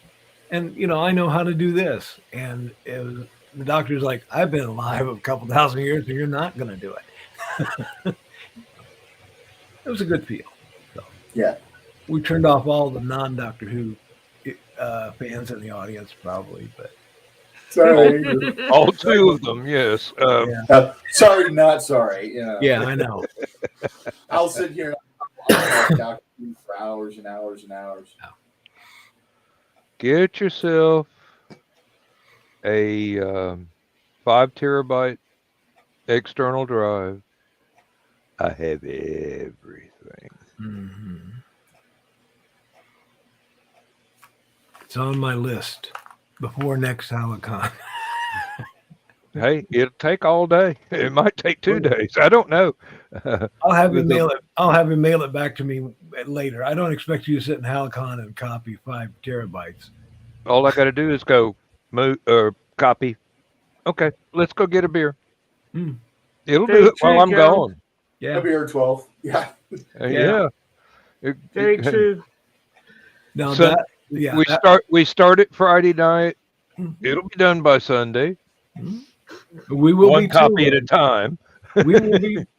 And, I know how to do this. And the doctor's like, I've been alive a couple thousand years and you're not going to do it. It was a good feel. So, Yeah. we turned off all the non-Doctor Who fans in the audience, probably, but Sorry. All two of them, yes. Sorry, not sorry. yeah, I know. I'll sit here and I'll talk Doctor Who for hours and hours and hours. Get yourself a 5 terabyte external drive. I have everything. Mm-hmm. It's on my list before next Halicon. Hey, it'll take all day. It might take 2 days. I don't know. I'll have him mail it. I'll have him mail it back to me later. I don't expect you to sit in Halicon and copy 5 terabytes. All I got to do is go copy. Okay, let's go get a beer. It'll Very do it while true, I'm Joe. gone. Yeah. Maybe you're 12. Yeah. Yeah. Very true. Now So we start it Friday night. It'll be done by Sunday. We will One be copy too. at a time.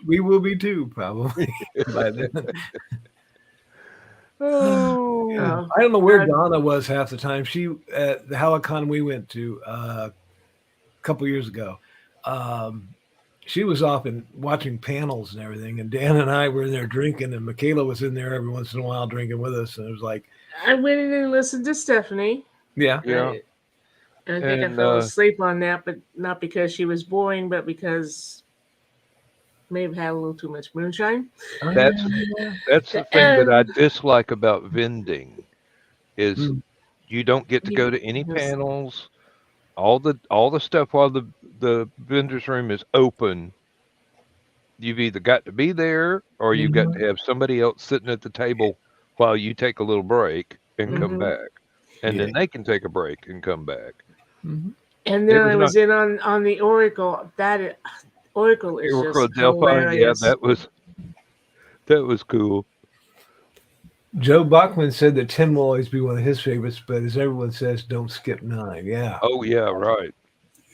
we will be too, probably. By then. Oh, Yeah. I don't know where Donna was half the time. She at the Halicon we went to a couple years ago. She was off and watching panels and everything, and Dan and I were in there drinking, and Michaela was in there every once in a while drinking with us, and it was like, I went in and listened to Stephanie. yeah. I think I fell asleep on that, but not because she was boring, but because may have had a little too much moonshine. that's the thing that I dislike about vending is you don't get to go to any panels. All the stuff while the vendor's room is open, you've either got to be there or you've got to have somebody else sitting at the table while you take a little break and come back, and then they can take a break and come back. And then I was in on the Oracle. Oracle is Oracle just Delphine, hilarious. yeah, that was cool. Joe Bachman said that 10 will always be one of his favorites, but as everyone says, don't skip 9. Yeah. Oh yeah, right.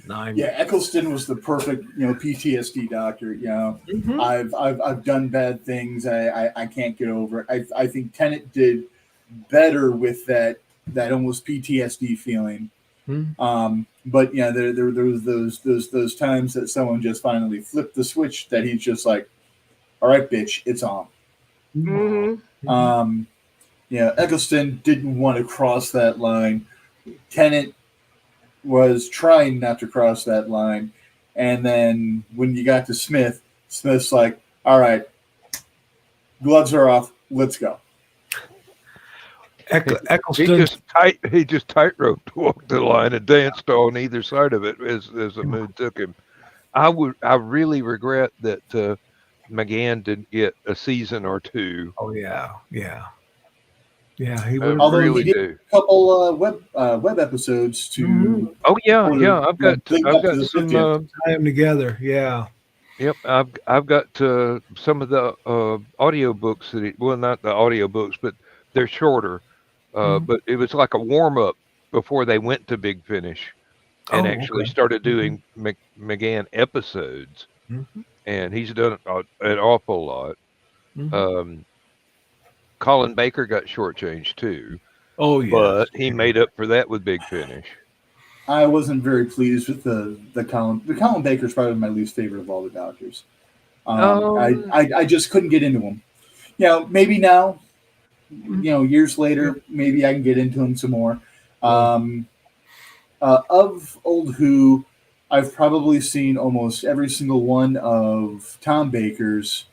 9. Yeah, Eccleston was the perfect, PTSD doctor. I've done bad things. I can't get over it. I think Tennant did better with that almost PTSD feeling. But yeah, there was those times that someone just finally flipped the switch that he's just like, all right, bitch, it's on. Mm-hmm. Eccleston didn't want to cross that line. Tennant was trying not to cross that line. And then when you got to Smith, Smith's like, all right, gloves are off. Let's go. Eccleston. He just tightrope walked the line and danced on either side of it as the mood took him. I really regret that McGann didn't get a season or two. Oh yeah. He I would. Although really he did do. a couple web episodes to Oh yeah, sort of, yeah. I've got leading up to the some. 50th. Tie them together. Yeah. Yep, I've got some of the audio books not the audio books, but they're shorter. But it was like a warm up before they went to Big Finish and actually Okay. started doing McGann episodes. Mhm. And he's done an awful lot. Mhm. Colin Baker got shortchanged too, Oh yes. but he made up for that with Big Finish. I wasn't very pleased with the Colin. The Colin Baker's probably my least favorite of all the Doctors. I just couldn't get into him. Maybe now, years later, maybe I can get into him some more. Of Old Who, I've probably seen almost every single one of Tom Baker's,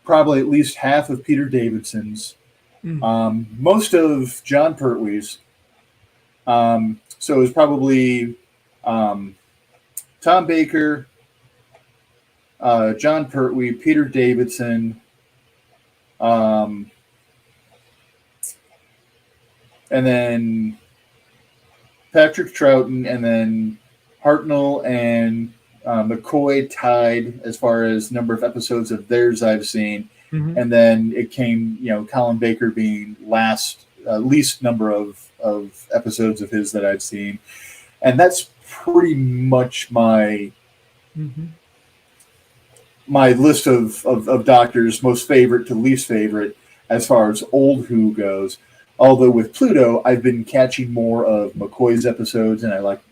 probably at least half of Peter Davidson's, most of John Pertwee's. So it was probably Tom Baker, John Pertwee, Peter Davidson, and then Patrick Troughton, and then Hartnell and McCoy tied as far as number of episodes of theirs I've seen. And then it came, Colin Baker being least number of episodes of his that I've seen. And that's pretty much my list of Doctors, most favorite to least favorite as far as Old Who goes. Although with Pluto, I've been catching more of McCoy's episodes, and I like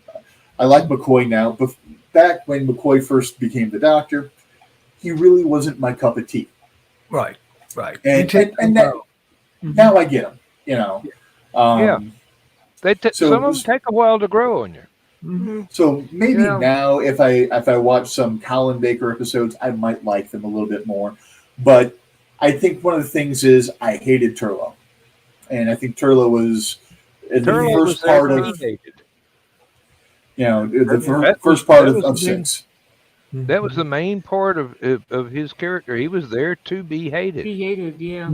McCoy now. But back when McCoy first became the Doctor, he really wasn't my cup of tea. Right. And now I get him. Yeah. Some of them take a while to grow on you. So maybe now, if I watch some Colin Baker episodes, I might like them a little bit more. But I think one of the things is I hated Turlough, and I think Turlough was the first part of the first part of 6. That was the main part of his character. He was there to be hated. Be hated, yeah.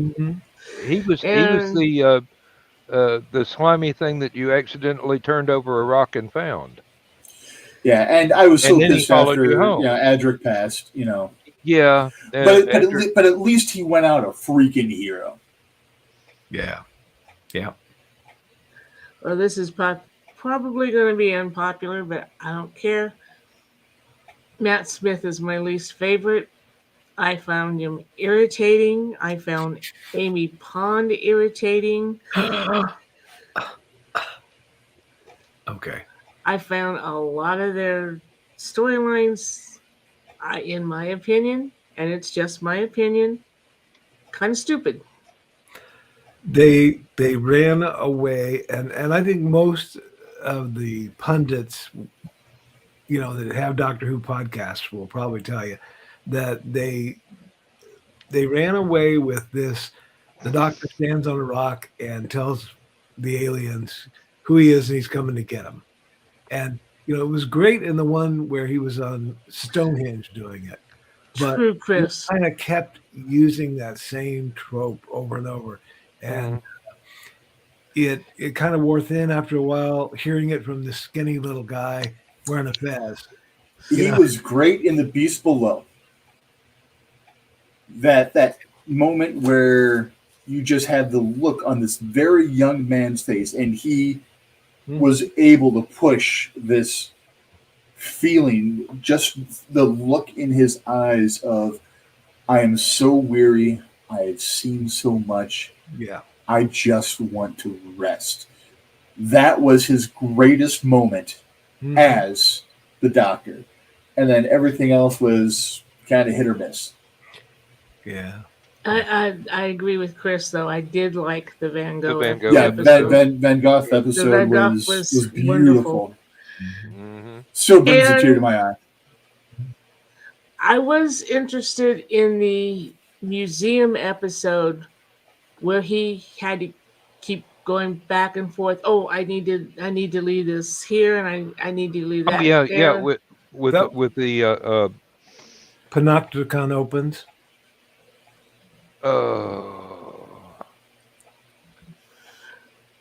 He was the slimy thing that you accidentally turned over a rock and found. Yeah, and I was so pissed after Adric passed. Yeah, but at least he went out a freaking hero. Yeah. Well, this is probably going to be unpopular, but I don't care. Matt Smith is my least favorite. I found him irritating. I found Amy Pond irritating. Okay. I found a lot of their storylines, in my opinion, and it's just my opinion, kind of stupid. They ran away, and I think most of the pundits, that have Doctor Who podcasts will probably tell you that they ran away with this. The Doctor stands on a rock and tells the aliens who he is, and he's coming to get them. And it was great in the one where he was on Stonehenge doing it, but True, Chris. Kind of kept using that same trope over and over, and it kind of wore thin after a while. Hearing it from the skinny little guy wearing a fez. He was great in The Beast Below. That moment where you just had the look on this very young man's face, and he was able to push this feeling, just the look in his eyes of, I am so weary, I have seen so much, Yeah, I just want to rest. that was his greatest moment Mhm. as the Doctor, and then everything else was kind of hit or miss. Yeah. I agree with Chris though. I did like the Van The Gogh Van Gogh Yeah, episode. Van Gogh The episode Van Gogh was wonderful. beautiful. Hmm. Still brings a tear to And my eye. I was interested in the museum episode where he had to keep going back and forth. Oh, I need to leave this here, and I need to leave Oh that yeah, yeah. there. That With the Panopticon opens. uh,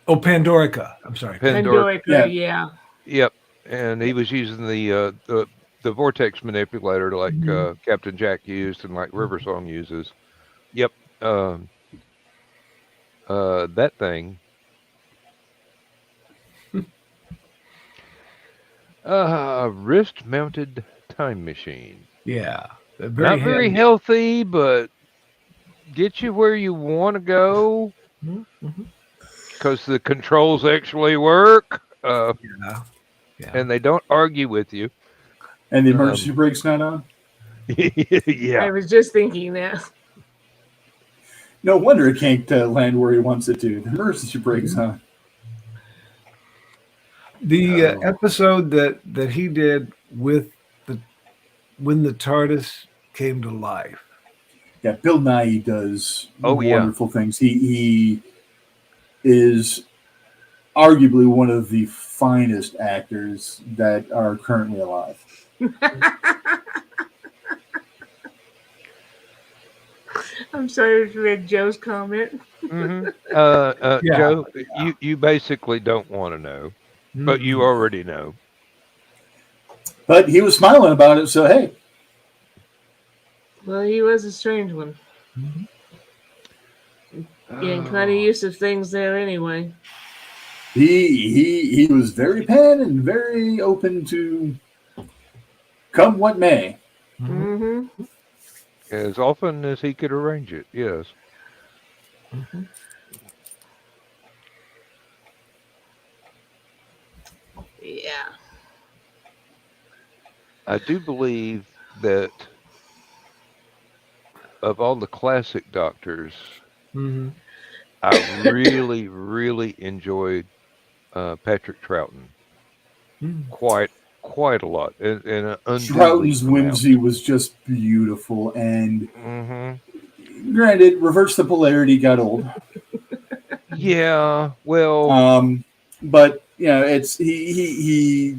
Oh, Pandorica. I'm sorry. Pandora. Pandorica, Yeah, yeah. Yep, and he was using the vortex manipulator like Mhm. Captain Jack used and like Riversong uses. Yep, um, that thing. Wrist-mounted time machine. Yeah. They're very Not very handy. healthy, but get you where you want to go Mhm. because the controls actually work, Yeah. Yeah. and they don't argue with you. and the Um, emergency brake's not on. yeah. I was just thinking that. No wonder it can't land where he wants it to. The emergency brake's on. The Oh, episode that he did with the when the TARDIS came to life. Yeah, Bill Nye does oh yeah. wonderful things. He is arguably one of the finest actors that are currently alive. I'm sorry to read Joe's comment. Hmm. Yeah. Joe, you basically don't want to know, but you Mhm. already know. But he was smiling about it, so hey, Well, he was a strange one. Mhm. Getting kind of Oh, used to things there anyway. he was very pen and very open to come what may. Mhm. Mm-hmm. as often as he could arrange it, yes. Mhm. Yeah. I do believe that of all the classic doctors, Mhm. I really, really enjoyed Patrick Troughton Mhm. quite a lot, and an unduly Troughton's amount. whimsy was just beautiful, and Hmm. granted, reverse the polarity got old. Yeah, well, But you know, it's he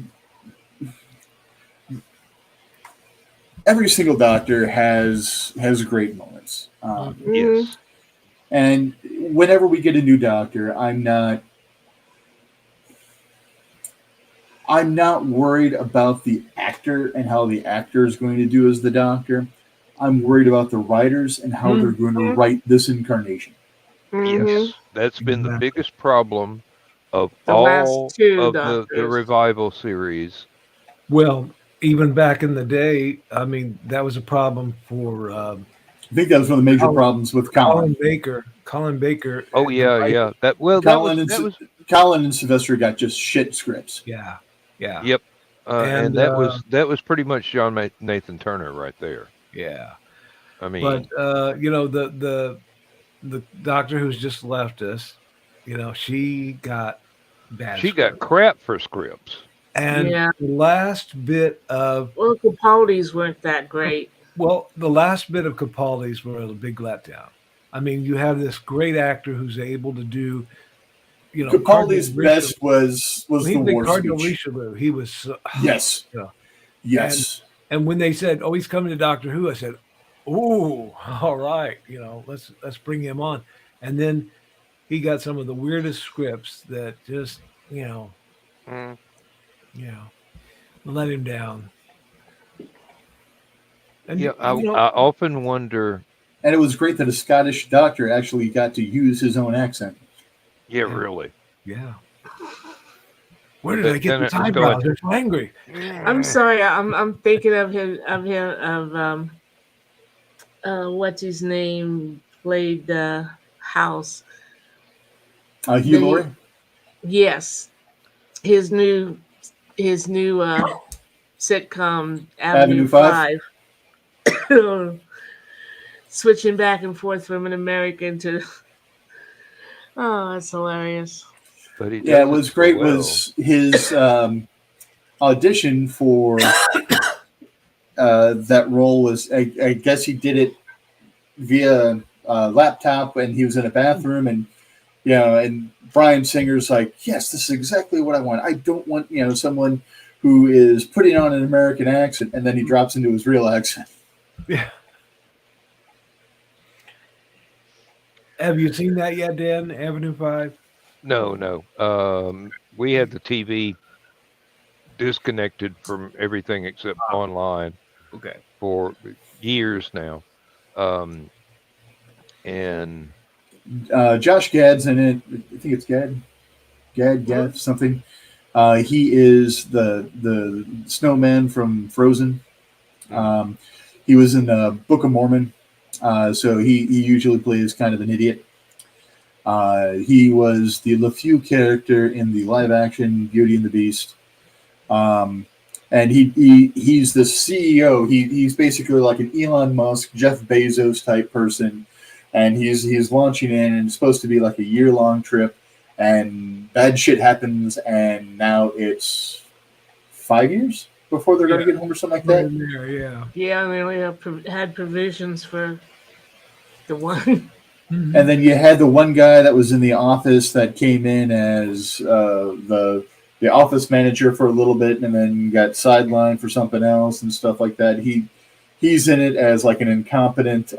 every single doctor has great moments. Mm-hmm. yes. And whenever we get a new doctor, I'm not worried about the actor and how the actor is going to do as the doctor. I'm worried about the writers and how they're going to write this incarnation. Mm-hmm. Yes, that's been the Exactly. biggest problem of The last all two of the doctors. revival series. Well, even back in the day, I mean, that was a problem for I think that was one of the major Colin, problems with Colin. Baker. Colin Baker. Oh The yeah, writer. yeah. Colin and That was Colin and Sylvester got just shit scripts. Yeah. Yeah. yep. And And that was pretty much John Nathan Turner right there. yeah. I But mean, you know, the doctor who's just left us, you know, she got bad she got script. crap for scripts. And Yeah. the last bit of Well, Capaldi's weren't that great. the last bit of Capaldi's were a big letdown. I mean, you have this great actor who's able to do, you know, Cardinal Capaldi's Richelieu. best was When he the did war Cardinal speech. Richelieu, he was so, Yes, you know, yes. and when they said, "Oh, he's coming to Doctor Who," I said, "Ooh, all right, you know, let's bring him on." And then he got some of the weirdest scripts that just, Mm. you know, let him down. And Yeah, you know, I often wonder. And it was great that a Scottish doctor actually got to use his own accent. Yeah, Yeah. really. yeah. Where did I get Then these it was eyebrows? going. They're so angry. I'm sorry. I'm thinking of what's his name played House. Hugh The Laurie? Yes, his new sitcom Avenue Avenue 5. 5, switching back and forth from an American to oh, that's hilarious. But he Yeah, does it was so great. well. Was his audition for that role was I guess he did it via laptop, and he was in a bathroom, and and Bryan Singer's like, yes, this is exactly what I want. I don't want someone who is putting on an American accent, and then he drops into his real accent. Yeah. Have you seen that yet, Dan? Avenue 5? No. We had the TV disconnected from everything except online Okay. for years now. And Josh Gad's in it. I think it's Gad, something. He is the snowman from Frozen. He was in the Book of Mormon, so he usually plays kind of an idiot. He was the LeFou character in the live action Beauty and the Beast. And he's the CEO. He's basically like an Elon Musk, Jeff Bezos type person, and he's launching in, and it's supposed to be like a year-long trip, and bad shit happens, and now it's 5 years before they're going to get home or something like that. Yeah. Yeah, and they only had provisions for the one. And then you had the one guy that was in the office that came in as the office manager for a little bit, and then got sidelined for something else and stuff like that. He's in it as like an incompetent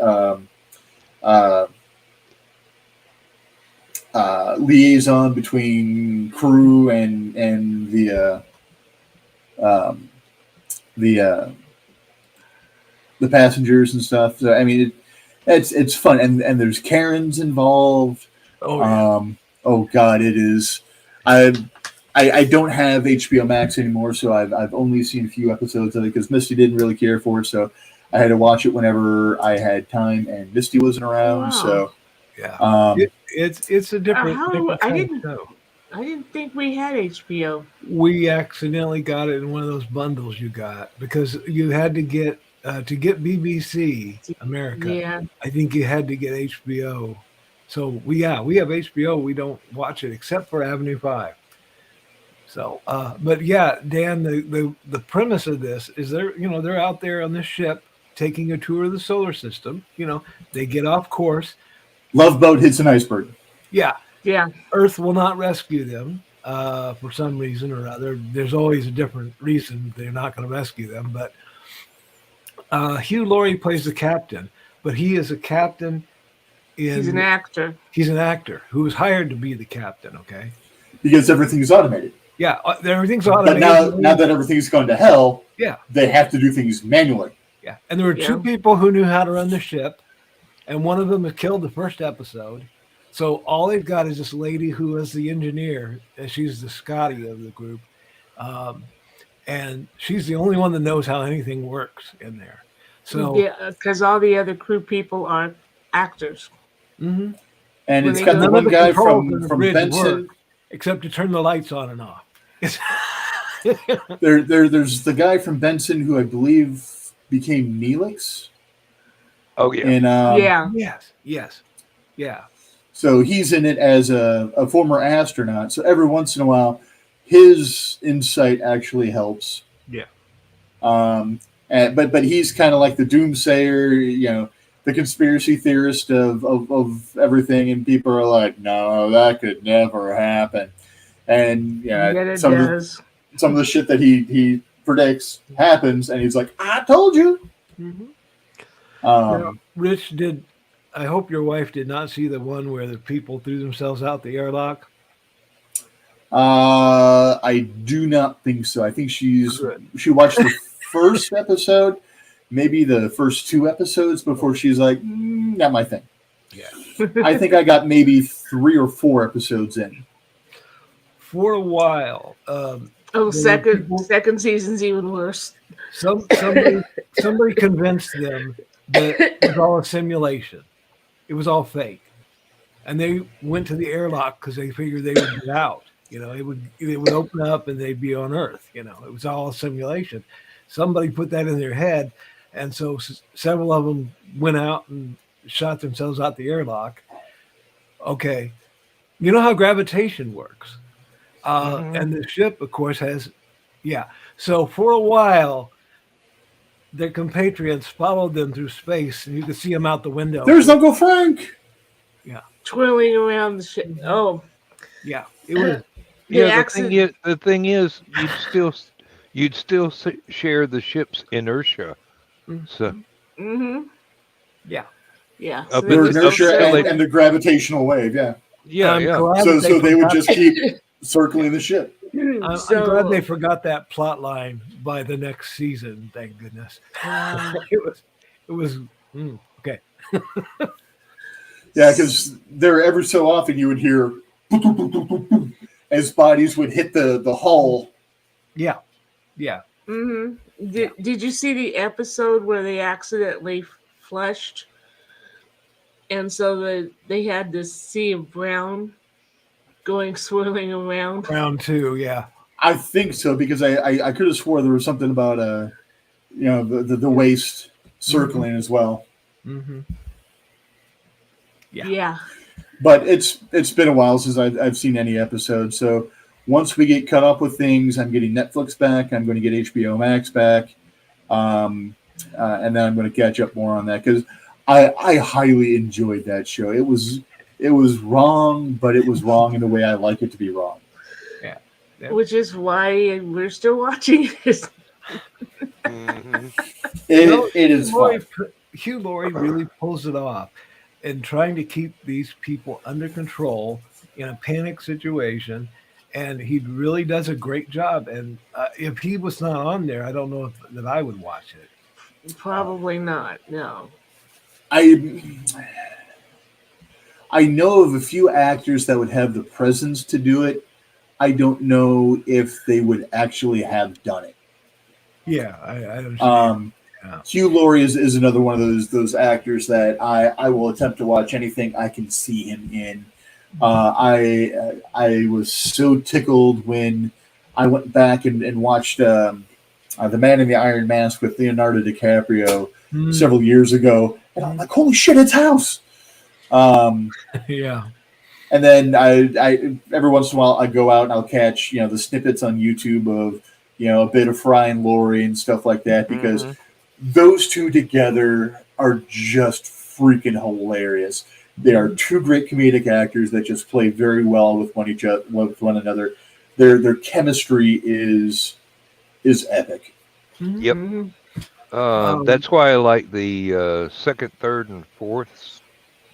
liaison between crew and the passengers and stuff. So I mean, it's fun, and there's Karens involved. Oh God, it is. I don't have HBO Max anymore, so I've only seen a few episodes of it because Misty didn't really care for it, so I had to watch it whenever I had time, and Misty wasn't around. Wow. So yeah, it's a different. I didn't think we had HBO. We accidentally got it in one of those bundles you got because you had to get BBC America. Yeah, I think you had to get HBO. So we have HBO. We don't watch it except for Avenue 5. So, but yeah, Dan, the premise of this is they're out there on this ship taking a tour of the solar system. They get off course. Love boat hits an iceberg. Yeah. Yeah. Earth will not rescue them for some reason or other. There's always a different reason they're not going to rescue them. But Hugh Laurie plays the captain, but he is a captain. He's an actor. He's an actor who was hired to be the captain. Okay. Because everything's automated. Yeah, everything's automated. But now that everything's gone to hell, yeah, they have to do things manually. Yeah, and there were two people who knew how to run the ship, and one of them was killed the first episode. So all they've got is this lady who is the engineer, and she's the Scotty of the group, and she's the only one that knows how anything works in there. So yeah, because all the other crew people are actors. Mm-hmm. And it's got the one guy from Benson, except to turn the lights on and off. There's the guy from Benson who I believe became Neelix. Oh yeah. And, Yes. So he's in it as a former astronaut. So every once in a while, his insight actually helps. Yeah. But he's kind of like the doomsayer, the conspiracy theorist of everything, and people are like, no, that could never happen. And some of the shit that he predicts happens, and he's like, I told you. Mm-hmm. Rich, I hope your wife did not see the one where the people threw themselves out the airlock. I do not think so. I think she watched the first episode, maybe the first 2 episodes before she's like, not my thing. Yeah. I think I got maybe 3 or 4 episodes in. For a while. Second season's even worse. Somebody convinced them that it was all a simulation. It was all fake. And they went to the airlock because they figured they would get out. It would open up and they'd be on Earth. It was all a simulation. Somebody put that in their head, and so several of them went out and shot themselves out the airlock. Okay, you know how gravitation works, and the ship, of course, has, yeah. So for a while, their compatriots followed them through space, and you could see them out the window. There's Uncle Frank. Yeah, twirling around the ship. Oh, yeah. It was. Yeah, accident. the thing is, you'd still share the ship's inertia. So Mm-hmm. Yeah. Yeah. Up So Their in was the- inertia until they- and the gravitational wave. Yeah. yeah, I'm yeah. glad So that they would forgot- just keep circling the ship. I'm glad they forgot that plot line by the next season. Thank goodness. It was okay. Yeah, because there ever so often you would hear boop, boop, boop, boop, boop, boop, as bodies would hit the hull. Yeah. Mm-hmm. Did you see the episode where they accidentally flushed, and so they had this sea of brown going swirling around? Round 2. Yeah. I think so because I could have swore there was something about the waist circling as well. Mm-hmm. Yeah. Yeah. But it's been a while since I've seen any episode. So once we get caught up with things, I'm getting Netflix back. I'm going to get HBO Max back, and then I'm going to catch up more on that because I highly enjoyed that show. It was wrong, but it was wrong in the way I like it to be wrong. Yeah. Which is why we're still watching it. It is fun. Hugh Laurie really pulls it off in trying to keep these people under control in a panic situation, and he really does a great job. And if he was not on there, I don't know that I would watch it. Probably not. No. I know of a few actors that would have the presence to do it. I don't know if they would actually have done it. Yeah, I understand. Yeah. Hugh Laurie is another one of those actors that I will attempt to watch anything I can see him in. I was so tickled when I went back and watched The Man in the Iron Mask with Leonardo DiCaprio several years ago, and I'm like, holy shit, it's House. Yeah. And then I every once in a while I go out and I'll catch the snippets on YouTube of a bit of Fry and Laurie and stuff like that because those two together are just freaking hilarious. They are two great comedic actors that just play very well with one another. Their chemistry is epic. Yep. Mm-hmm. That's why I like the second, third, and fourth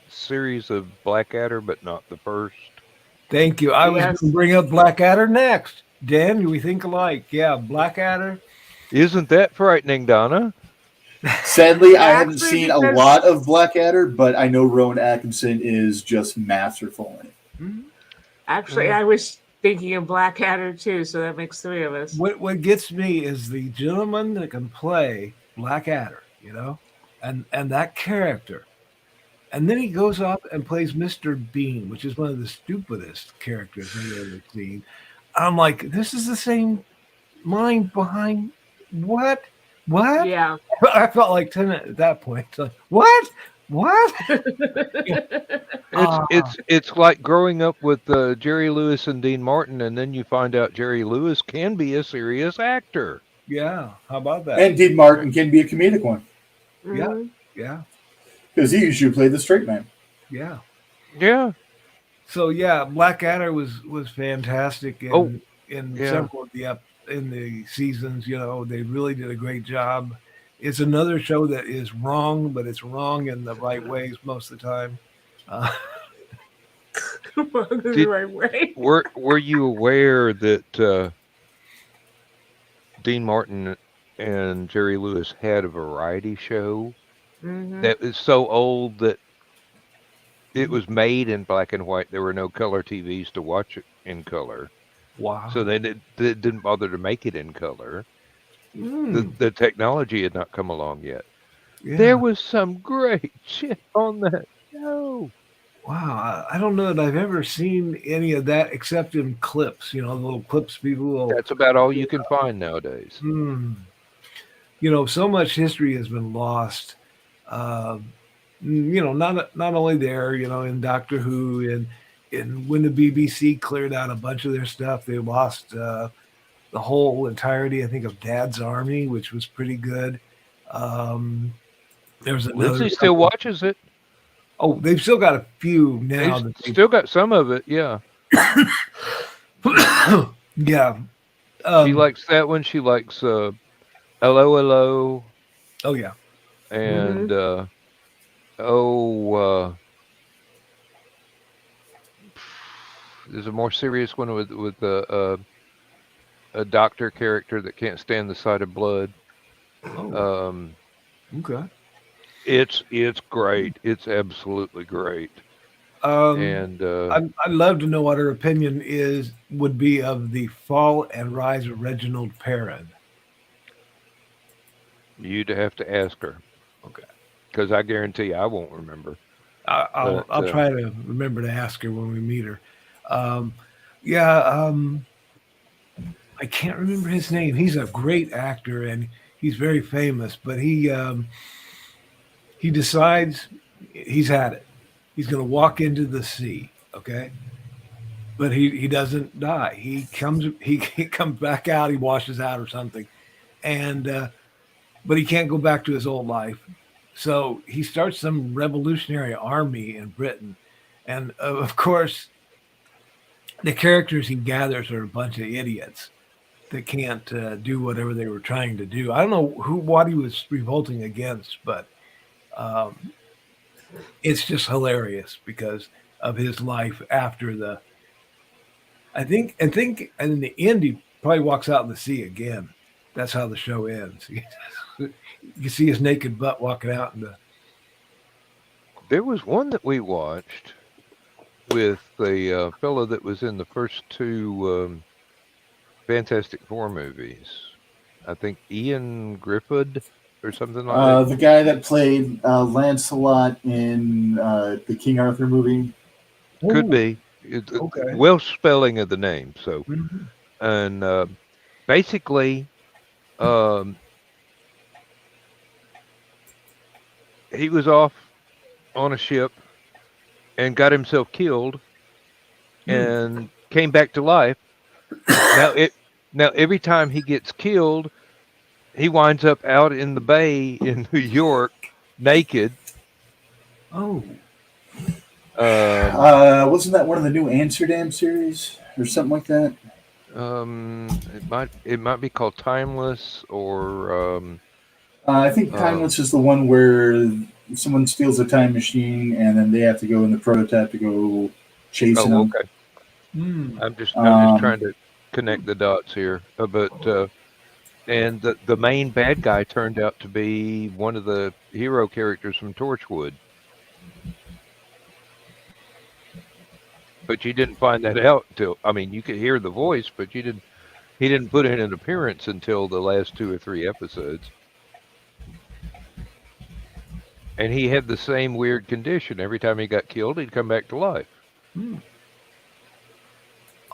series of Blackadder, but not the first. Thank you. I was Yes. going to bring up Blackadder next. Dan, we think alike. Yeah, Blackadder. Isn't that frightening, Donna? Sadly, I haven't Actually, seen a because- lot of Blackadder, but I know Rowan Atkinson is just masterful in it. Actually, I was thinking of Blackadder too, so that makes 3 of us. What gets me is the gentleman that can play Blackadder, and that character. And then he goes off and plays Mr. Bean, which is one of the stupidest characters I've ever seen. I'm like, this is the same mind behind what? What? Yeah. I felt like 10 at that point. It's like, what? What? It's like growing up with Jerry Lewis and Dean Martin, and then you find out Jerry Lewis can be a serious actor. Yeah. How about that? And Dean Martin can be a comedic one Mhm. Yeah. because he usually played the straight man. Yeah. Yeah. So yeah, Blackadder was fantastic in Yeah. several of in the seasons. They really did a great job. It's another show that is wrong, but it's wrong in the right ways most of the time. Well, the Did- right way. Were you aware that Dean Martin and Jerry Lewis had a variety show Mhm. that was so old that it was made in black and white? There were no color TVs to watch it in color, Wow. so they didn't bother to make it in color. Mm, The technology had not come along yet. yeah. There was some great shit on that show. Wow, I don't know that I've ever seen any of that except in clips. The little clips people will. That's about all you can find nowadays. Hmm. So much history has been lost. Um, not only there, in Doctor Who and when the BBC cleared out a bunch of their stuff, they lost the whole entirety, I think, of Dad's Army, which was pretty good. Um, there was another Lindsay still couple. watches it. Oh, they've still got a few now They've that they. still got some of it. Yeah, Yeah. she Um, likes that one. She likes Hello Hello oh yeah. and Mm-hmm. oh, there's a more serious one with a doctor character that can't stand the sight of blood. Oh, Um, okay. it's great. It's absolutely great. Um, And I'd love to know what her opinion would be of the fall and rise of Reginald Perrin. you'd have to ask her Okay. because I guarantee I won't remember. But I'll try to remember to ask her when we meet her. Um, yeah, I can't remember his name. He's a great actor and he's very famous, but he decides he's had it. He's going to walk into the sea. Okay, but he doesn't die. He comes back out. He washes out or something, and but he can't go back to his old life. So he starts some revolutionary army in Britain, and of course, the characters he gathers are a bunch of idiots that can't do whatever they were trying to do. I don't know what he was revolting against, but um, it's just hilarious because of his life after the. I think, and in the end, he probably walks out in the sea again. That's how the show ends. You see his naked butt walking out in the. there was one that we watched with the fellow that was in the first two Fantastic Four movies. I think Ian Griffith or something like that. The guy that played Lancelot in the King Arthur movie. Could Oh, be. okay. Welsh spelling of the name. So, Mhm. and basically, um, he was off on a ship and got himself killed Hmm. and came back to life. Now it now every time he gets killed, he winds up out in the bay in New York naked. Oh, Um, Wasn't that one of the new Amsterdam series or something like that? it might be called Timeless or I think uh, Timeless is the one where someone steals a time machine and then they have to go in the prototype to go chasing oh, them. okay. hmm. I'm just Um, trying to connect the dots here. But and the main bad guy turned out to be one of the hero characters from Torchwood. But you didn't find that out until, I mean, you could hear the voice, but he didn't put in an appearance until the last two or three episodes. And he had the same weird condition. Every time he got killed, he'd come back to life. Hmm.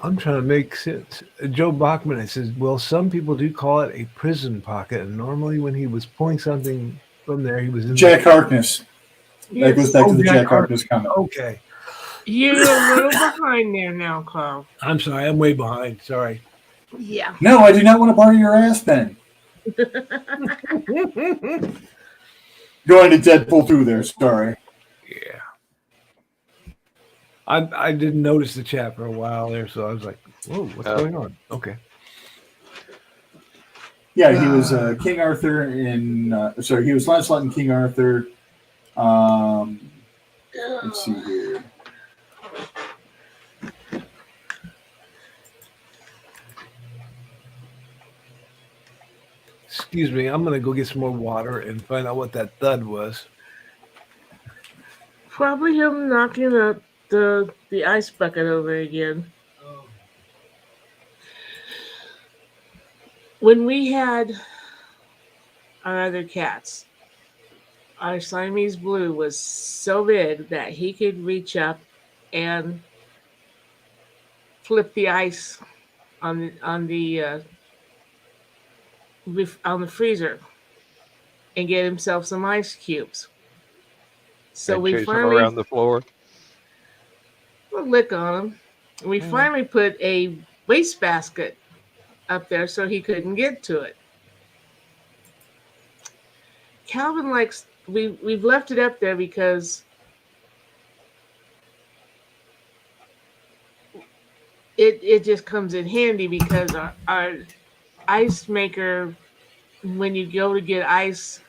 I'm trying to make sense. Joe Bachman it says, well, some people do call it a prison pocket, and normally when he was pulling something from there, he was in the. Jack Harkness. That goes Yes. back to Oh, the Jack Jack Hart. Harkness comment. Okay, You're a little behind there now, Carl. I'm sorry, I'm way behind. Sorry. Yeah. No, I do not want to borrow your ass pen. Going to Deadpool 2 there, sorry. Yeah. I didn't notice the chat for a while there, so I was like, "Whoa, what's going on?" Okay. Yeah, he was King Arthur in. Sorry, he was Lancelot in King Arthur. Um, let's see here. Excuse me, I'm gonna go get some more water and find out what that thud was. Probably him knocking the ice bucket over again. When we had our other cats, our Siamese blue was so big that he could reach up and flip the ice on the freezer and get himself some ice cubes. So And we chase them finally around the floor. put a lick on him. We Mm. finally put a wastebasket up there so he couldn't get to it. Calvin likes we've left it up there because it just comes in handy because our ice maker, when you go to get ice,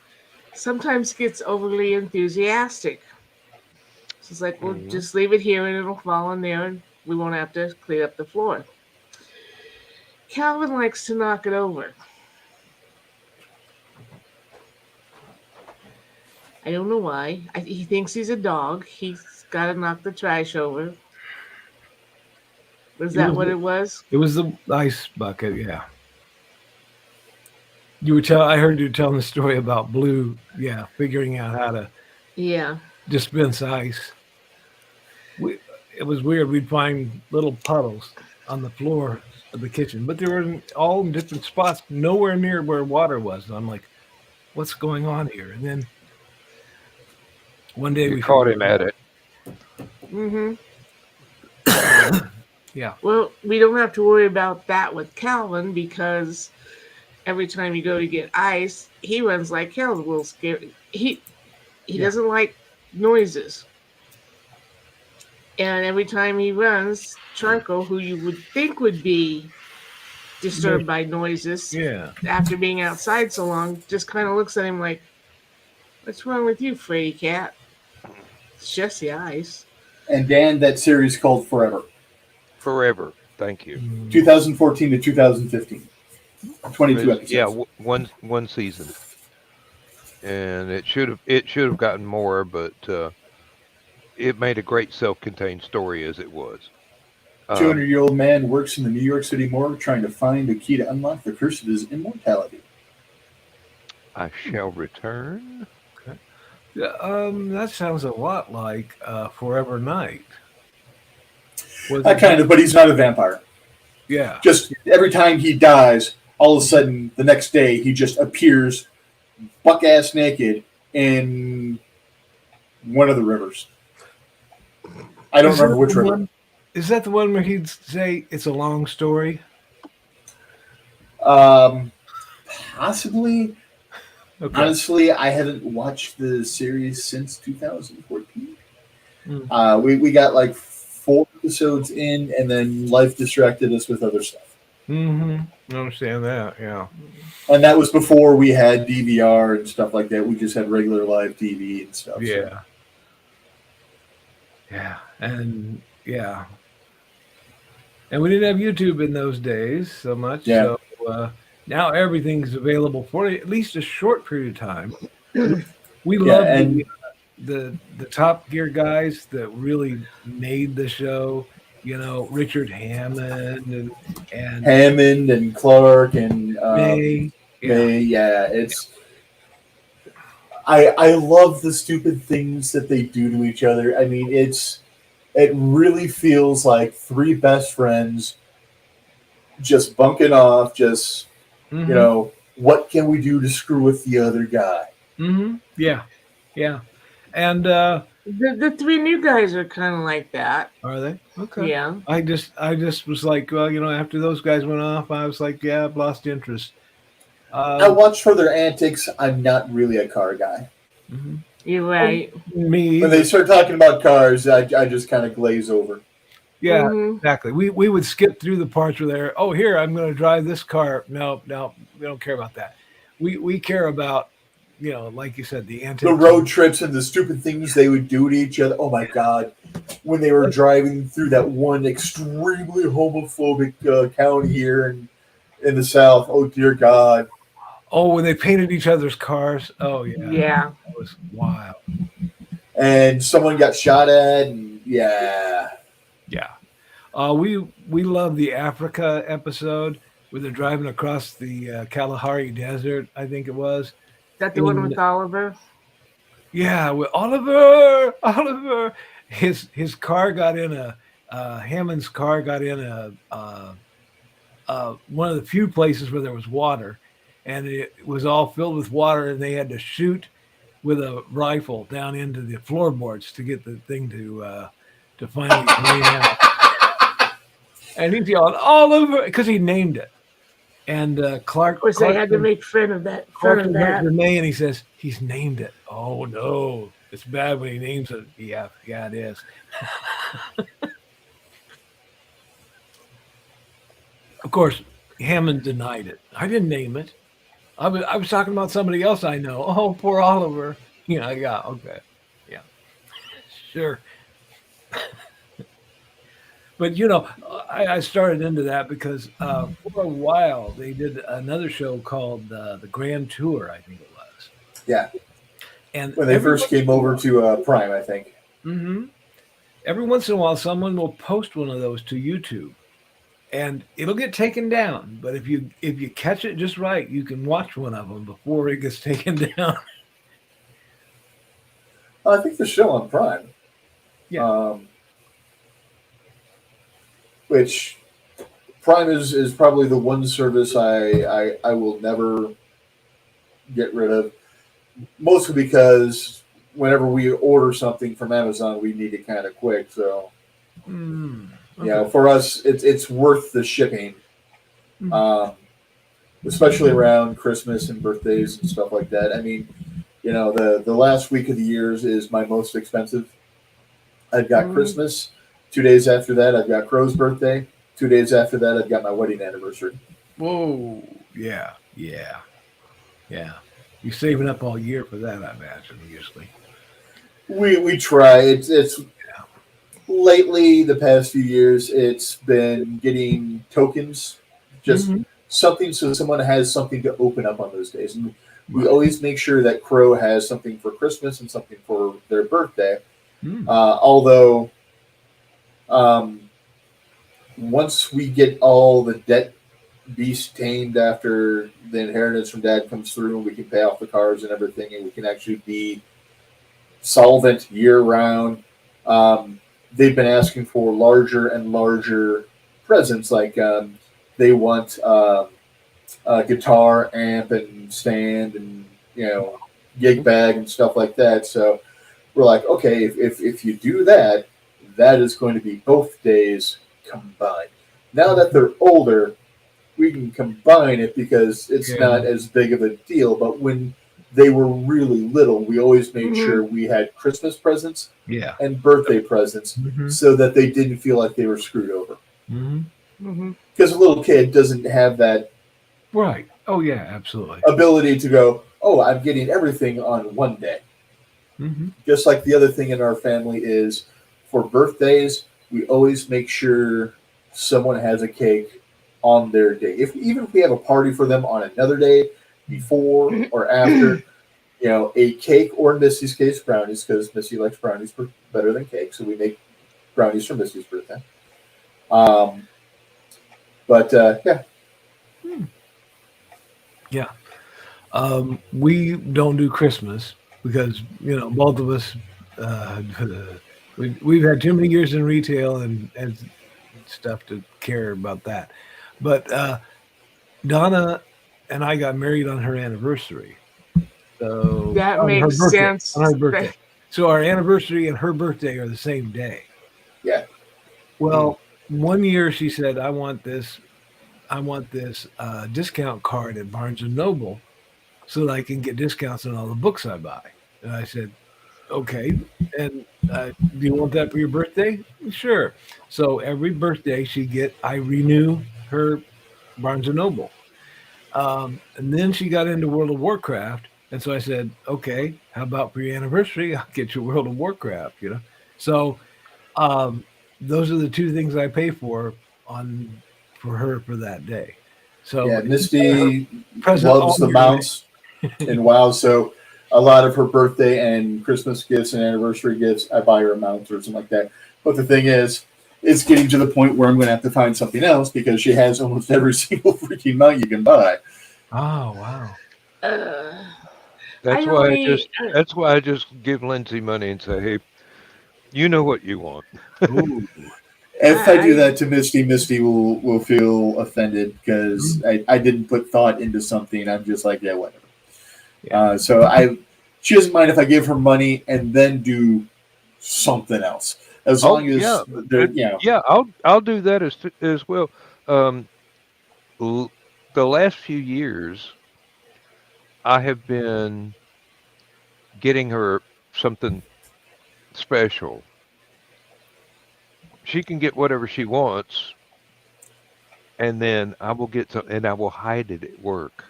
sometimes gets overly enthusiastic. So it's like, we'll Mhm. just leave it here and it'll fall in there and we won't have to clean up the floor. Calvin likes to knock it over. I don't know why. He thinks he's a dog. He's got to knock the trash over. Was It that was what it was? it was the ice bucket. Yeah. I heard you telling the story about Blue. Yeah, figuring out how to Yeah. dispense ice. We, it was weird. We'd find little puddles on the floor of the kitchen, but they were all in different spots, nowhere near where water was. And I'm like, what's going on here? And then one day You we caught figured him it at out. it. Mm-hmm. Yeah. Well, we don't have to worry about that with Calvin because every time you go to get ice, he runs like hell. A little scared. He Yeah. doesn't like noises. And every time he runs, Charco, who you would think would be disturbed by noises Yeah. after being outside so long, just kind of looks at him like, "What's wrong with you, Frady Cat? It's just the ice." And Dan, that series called Forever, Forever. Thank you. 2014 to 2015, 22 Yeah, episodes. one season, and it should have gotten more, but it made a great self-contained story as it was. 200-year-old man works in the New York City morgue trying to find the key to unlock the curse of his immortality. I shall return. Yeah, that sounds a lot like Forever Night. Kind of, but he's not a vampire. Yeah. Just every time he dies, all of a sudden, the next day, he just appears buck-ass naked in one of the rivers. I don't remember which river. Is that the one where he'd say it's a long story? Possibly. Okay. Honestly, I haven't watched the series since 2014. Mm. We got like 4 episodes in, and then life distracted us with other stuff. Mm-hmm. I understand that, yeah. And that was before we had DVR and stuff like that. We just had regular live TV and stuff. Yeah. So. Yeah. And yeah. And we didn't have YouTube in those days so much. Yeah. So now everything's available for at least a short period of time. We Yeah, love and the Top Gear guys that really made the show. You know, Richard Hammond and Hammond and Clark and May. May. Yeah, it's. I love the stupid things that they do to each other. I mean, it really feels like 3 best friends just bunking off, just Mm-hmm. you know, what can we do to screw with the other guy? Mm-hmm. Yeah. Yeah. And The 3 new guys are kind of like that. are they? Okay. Yeah. I just was like, well, you know, after those guys went off, I was like, yeah, I've lost interest. I watch for their antics. I'm not really a car guy. Mm-hmm. You're right. Me. When they start talking about cars, I just kind of glaze over. Yeah, Mhm. exactly. We would skip through the parts where they're, oh, here, I'm going to drive this car. No, we don't care about that. We care about, you know, like you said, the antics. The road trips and the stupid things they would do to each other. Oh my God. When they were driving through that one extremely homophobic county here in the South. Oh, dear God. Oh, when they painted each other's cars. Oh, yeah. Yeah. That was wild. And someone got shot at. And yeah. Yeah. We love the Africa episode where they're driving across the Kalahari Desert, I think it was. Is that the one with Oliver? Yeah, with Oliver. His car got in Hammond's car got in one of the few places where there was water, and it was all filled with water, and they had to shoot with a rifle down into the floorboards to get the thing to finally drain out. And he's yelling Oliver because he named it. And Clark, Of course, they had to make fun of that. Clark Renee, and he says he's named it. Oh no, it's bad when he names it. Yeah, it is. Of course, Hammond denied it. I didn't name it. I was talking about somebody else I know. Oh, poor Oliver. Yeah, okay, yeah, sure. But I started into that because for a while they did another show called the Grand Tour, I think it was. Yeah. And when they first came over to Prime, I think. Mm-hmm. Every once in a while, someone will post one of those to YouTube, and it'll get taken down. But if you catch it just right, you can watch one of them before it gets taken down. I think the show on Prime. Yeah. Which Prime is probably the one service I will never get rid of. Mostly because whenever we order something from Amazon, we need it kind of quick. So, Okay. for us, it's worth the shipping, especially around Christmas and birthdays and stuff like that. I mean, the last week of the years is my most expensive. I've got Christmas. 2 days after that, I've got Crow's birthday. 2 days after that, I've got my wedding anniversary. Whoa. Yeah. You're saving up all year for that, I imagine, usually. We try. It's lately, the past few years, it's been getting tokens, just something so someone has something to open up on those days. And we always make sure that Crow has something for Christmas and something for their birthday. Although, once we get all the debt beast tamed after the inheritance from Dad comes through, and we can pay off the cars and everything, and we can actually be solvent year round. They've been asking for larger and larger presents, like they want a guitar, amp, and stand, and gig bag and stuff like that. So we're like, okay, if you do that, that is going to be both days combined. Now that they're older, we can combine it because it's not as big of a deal. But when they were really little, we always made sure we had Christmas presents and birthday presents so that they didn't feel like they were screwed over. Because a little kid doesn't have that right. Oh, yeah, absolutely. ability to go, oh, I'm getting everything on one day. Just like the other thing in our family is for birthdays, we always make sure someone has a cake on their day. Even if we have a party for them on another day, before or after, a cake, or in Missy's case, brownies, because Missy likes brownies better than cake, so we make brownies for Missy's birthday. We don't do Christmas because both of us we've had too many years in retail and stuff to care about that. But Donna and I got married on her anniversary, so that makes sense. On her birthday, so our anniversary and her birthday are the same day. Yeah. Well, one year she said, "I want this discount card at Barnes and Noble, so that I can get discounts on all the books I buy." And I said, "Okay, and do you want that for your birthday?" Sure. So every birthday I renew her Barnes and Noble. And then she got into World of Warcraft, and so I said, "Okay, how about for your anniversary? I'll get you World of Warcraft." So those are the two things I pay for her for that day. So yeah, Misty loves the mounts and WoW, so a lot of her birthday and Christmas gifts and anniversary gifts, I buy her a mount or something like that. But the thing is, it's getting to the point where I'm going to have to find something else because she has almost every single freaking mount you can buy. Oh, wow. I That's don't why I need. just that's why I just give Lindsay money and say, hey, you know what you want. Ooh. If I do I that to Misty, Misty will feel offended because Mm. I didn't put thought into something. I'm just like, yeah, whatever. Yeah. She doesn't mind if I give her money and then do something else, as Oh long yeah, as they're, you know. yeah. I'll do that as well. Um, l- the last few years, I have been getting her something special. She can get whatever she wants, and then I will get some, and I will hide it at work.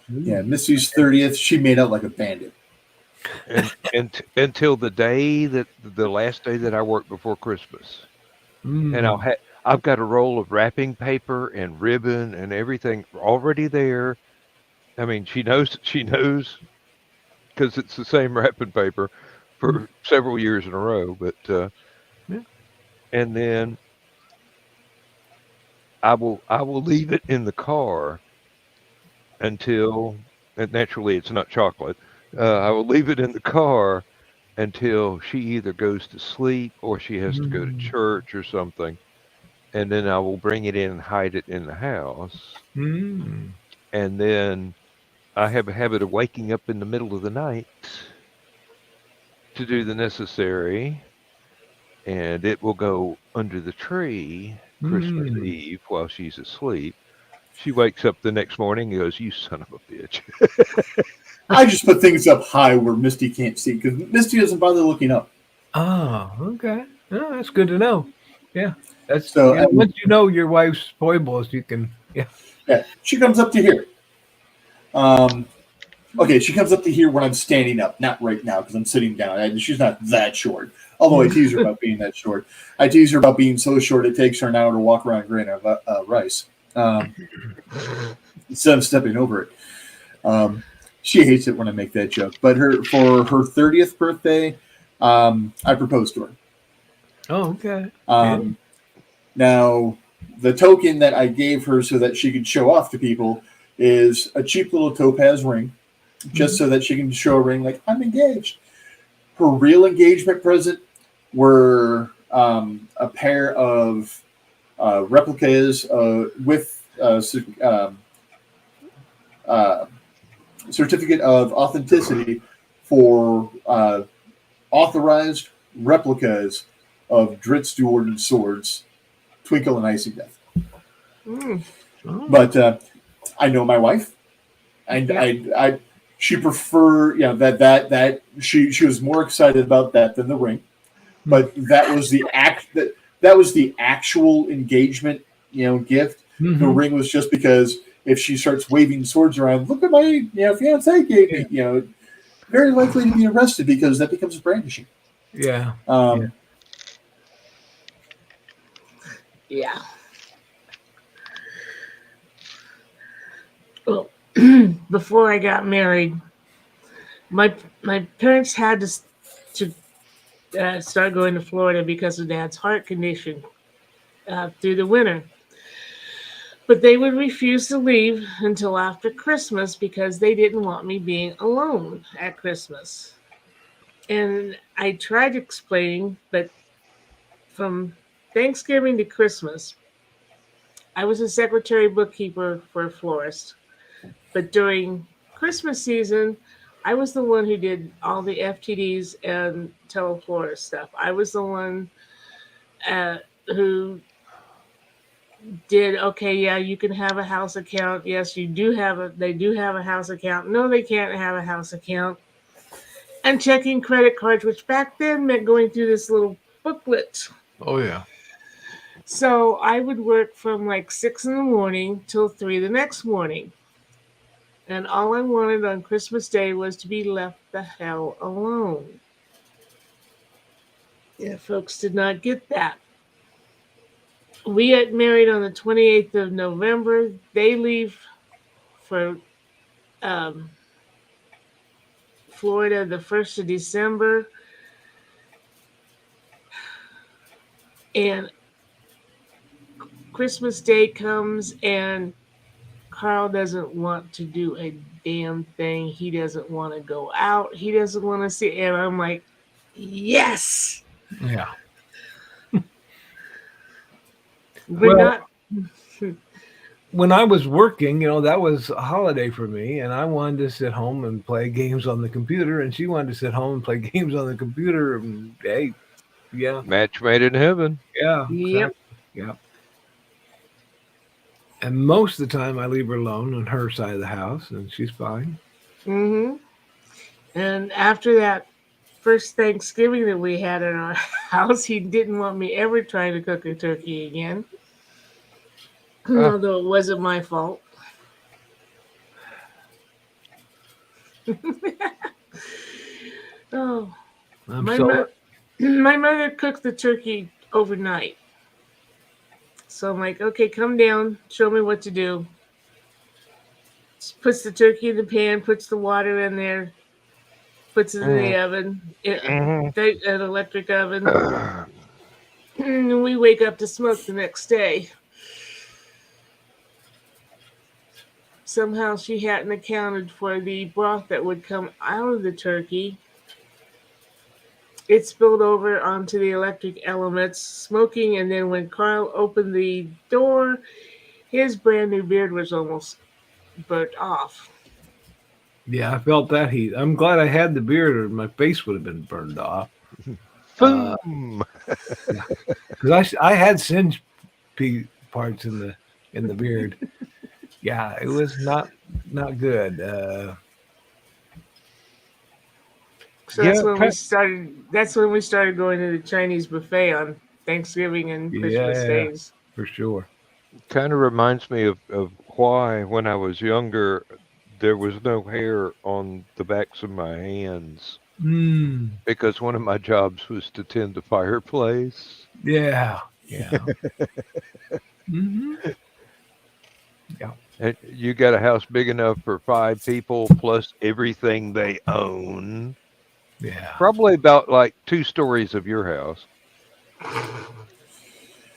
Yeah, Ooh. Misty's 30th. She made out like a bandit. And until the last day that I work before Christmas, and Mm. I've got a roll of wrapping paper and ribbon and everything already there. I mean, she knows because it's the same wrapping paper Mm. for several years in a row. But Yeah. and then I will leave it in the car until, and naturally it's not chocolate. I will leave it in the car until she either goes to sleep or she has to go to Mm. church or something, and then I will bring it in and hide it in the house. Mm. And then I have a habit of waking up in the middle of the night to do the necessary, and it will go under the tree Christmas Mm. Eve while she's asleep. She wakes up the next morning and goes, "You son of a bitch." I just put things up high where Misty can't see because Misty doesn't bother looking up. Oh, okay. Oh, that's good to know. Yeah. That's, So, you know, once you know your wife's foibles, you can, yeah. yeah, she comes up to here. Um, okay, she comes up to here when I'm standing up, not right now because I'm sitting down. She's not that short. Although I tease her about being that short. I tease her about being so short it takes her an hour to walk around a grain of rice instead of stepping over it. Um, she hates it when I make that joke. But for her 30th birthday, I proposed to her. Oh, okay. Yeah. Um, Now, the token that I gave her so that she could show off to people is a cheap little topaz ring, just Mhm. so that she can show a ring like I'm engaged. Her real engagement present were a pair of replicas with uh, certificate of authenticity for authorized replicas of Dritz Duorden swords, Twinkle and Icy Death. mm, Oh. But I know my wife, and yep. she preferred, you know, that she was more excited about that than the ring. But that was that was the actual engagement, you know, gift. The Mm-hmm. ring was just because if she starts waving swords around, look at my, you know, fiance gave Yeah. me, you know, very likely to be arrested because that becomes brandishing. Yeah. Yeah. Um, Yeah. Well, before I got married, my parents had to start going to Florida because of Dad's heart condition through the winter. But they would refuse to leave until after Christmas because they didn't want me being alone at Christmas. And I tried explaining, but from Thanksgiving to Christmas, I was a secretary bookkeeper for a florist. But during Christmas season, I was the one who did all the FTDs and teleflorist stuff. I was the one who did, okay, yeah, you can have a house account. Yes, they do have a house account. No, they can't have a house account. And checking credit cards, which back then meant going through this little booklet. Oh, yeah. So I would work from like 6 in the morning till 3 the next morning. And all I wanted on Christmas Day was to be left the hell alone. Yeah, folks did not get that. We get married on the 28th of November. They leave for um, Florida the 1st of December. And Christmas Day comes and Carl doesn't want to do a damn thing. He doesn't want to go out. He doesn't want to see. And I'm like, yes, Yeah. we're Well, not. when I was working, that was a holiday for me, and I wanted to sit home and play games on the computer, and she wanted to sit home and play games on the computer. And hey, yeah, Match made in heaven. yeah, Yep. exactly. Yeah. And most of the time, I leave her alone on her side of the house, and she's fine. hmm And after that first Thanksgiving that we had in our house, he didn't want me ever trying to cook a turkey again, Uh, although it wasn't my fault. Oh, I'm my so my mother cooked the turkey overnight. So I'm like, okay, come down, show me what to do. Puts the turkey in the pan, puts the water in there, puts it in the mm, oven, mhm. an electric oven. And we wake up to smoke the next day. Somehow she hadn't accounted for the broth that would come out of the turkey. It spilled over onto the electric elements, smoking, and then when Carl opened the door, his brand new beard was almost burnt off. yeah, I felt that heat. I'm glad I had the beard, or my face would have been burned off. Boom. Because I had singe parts in the beard. Yeah, it was not good. So Yeah, that's when we started going to the Chinese buffet on Thanksgiving and Christmas Yeah, days. for sure. kind of reminds me of why when I was younger there was no hair on the backs of my hands Mm, because one of my jobs was to tend the fireplace. yeah, yeah. hmm Yeah, And you got a house big enough for 5 people plus everything they own. yeah. Probably about like 2 stories of your house.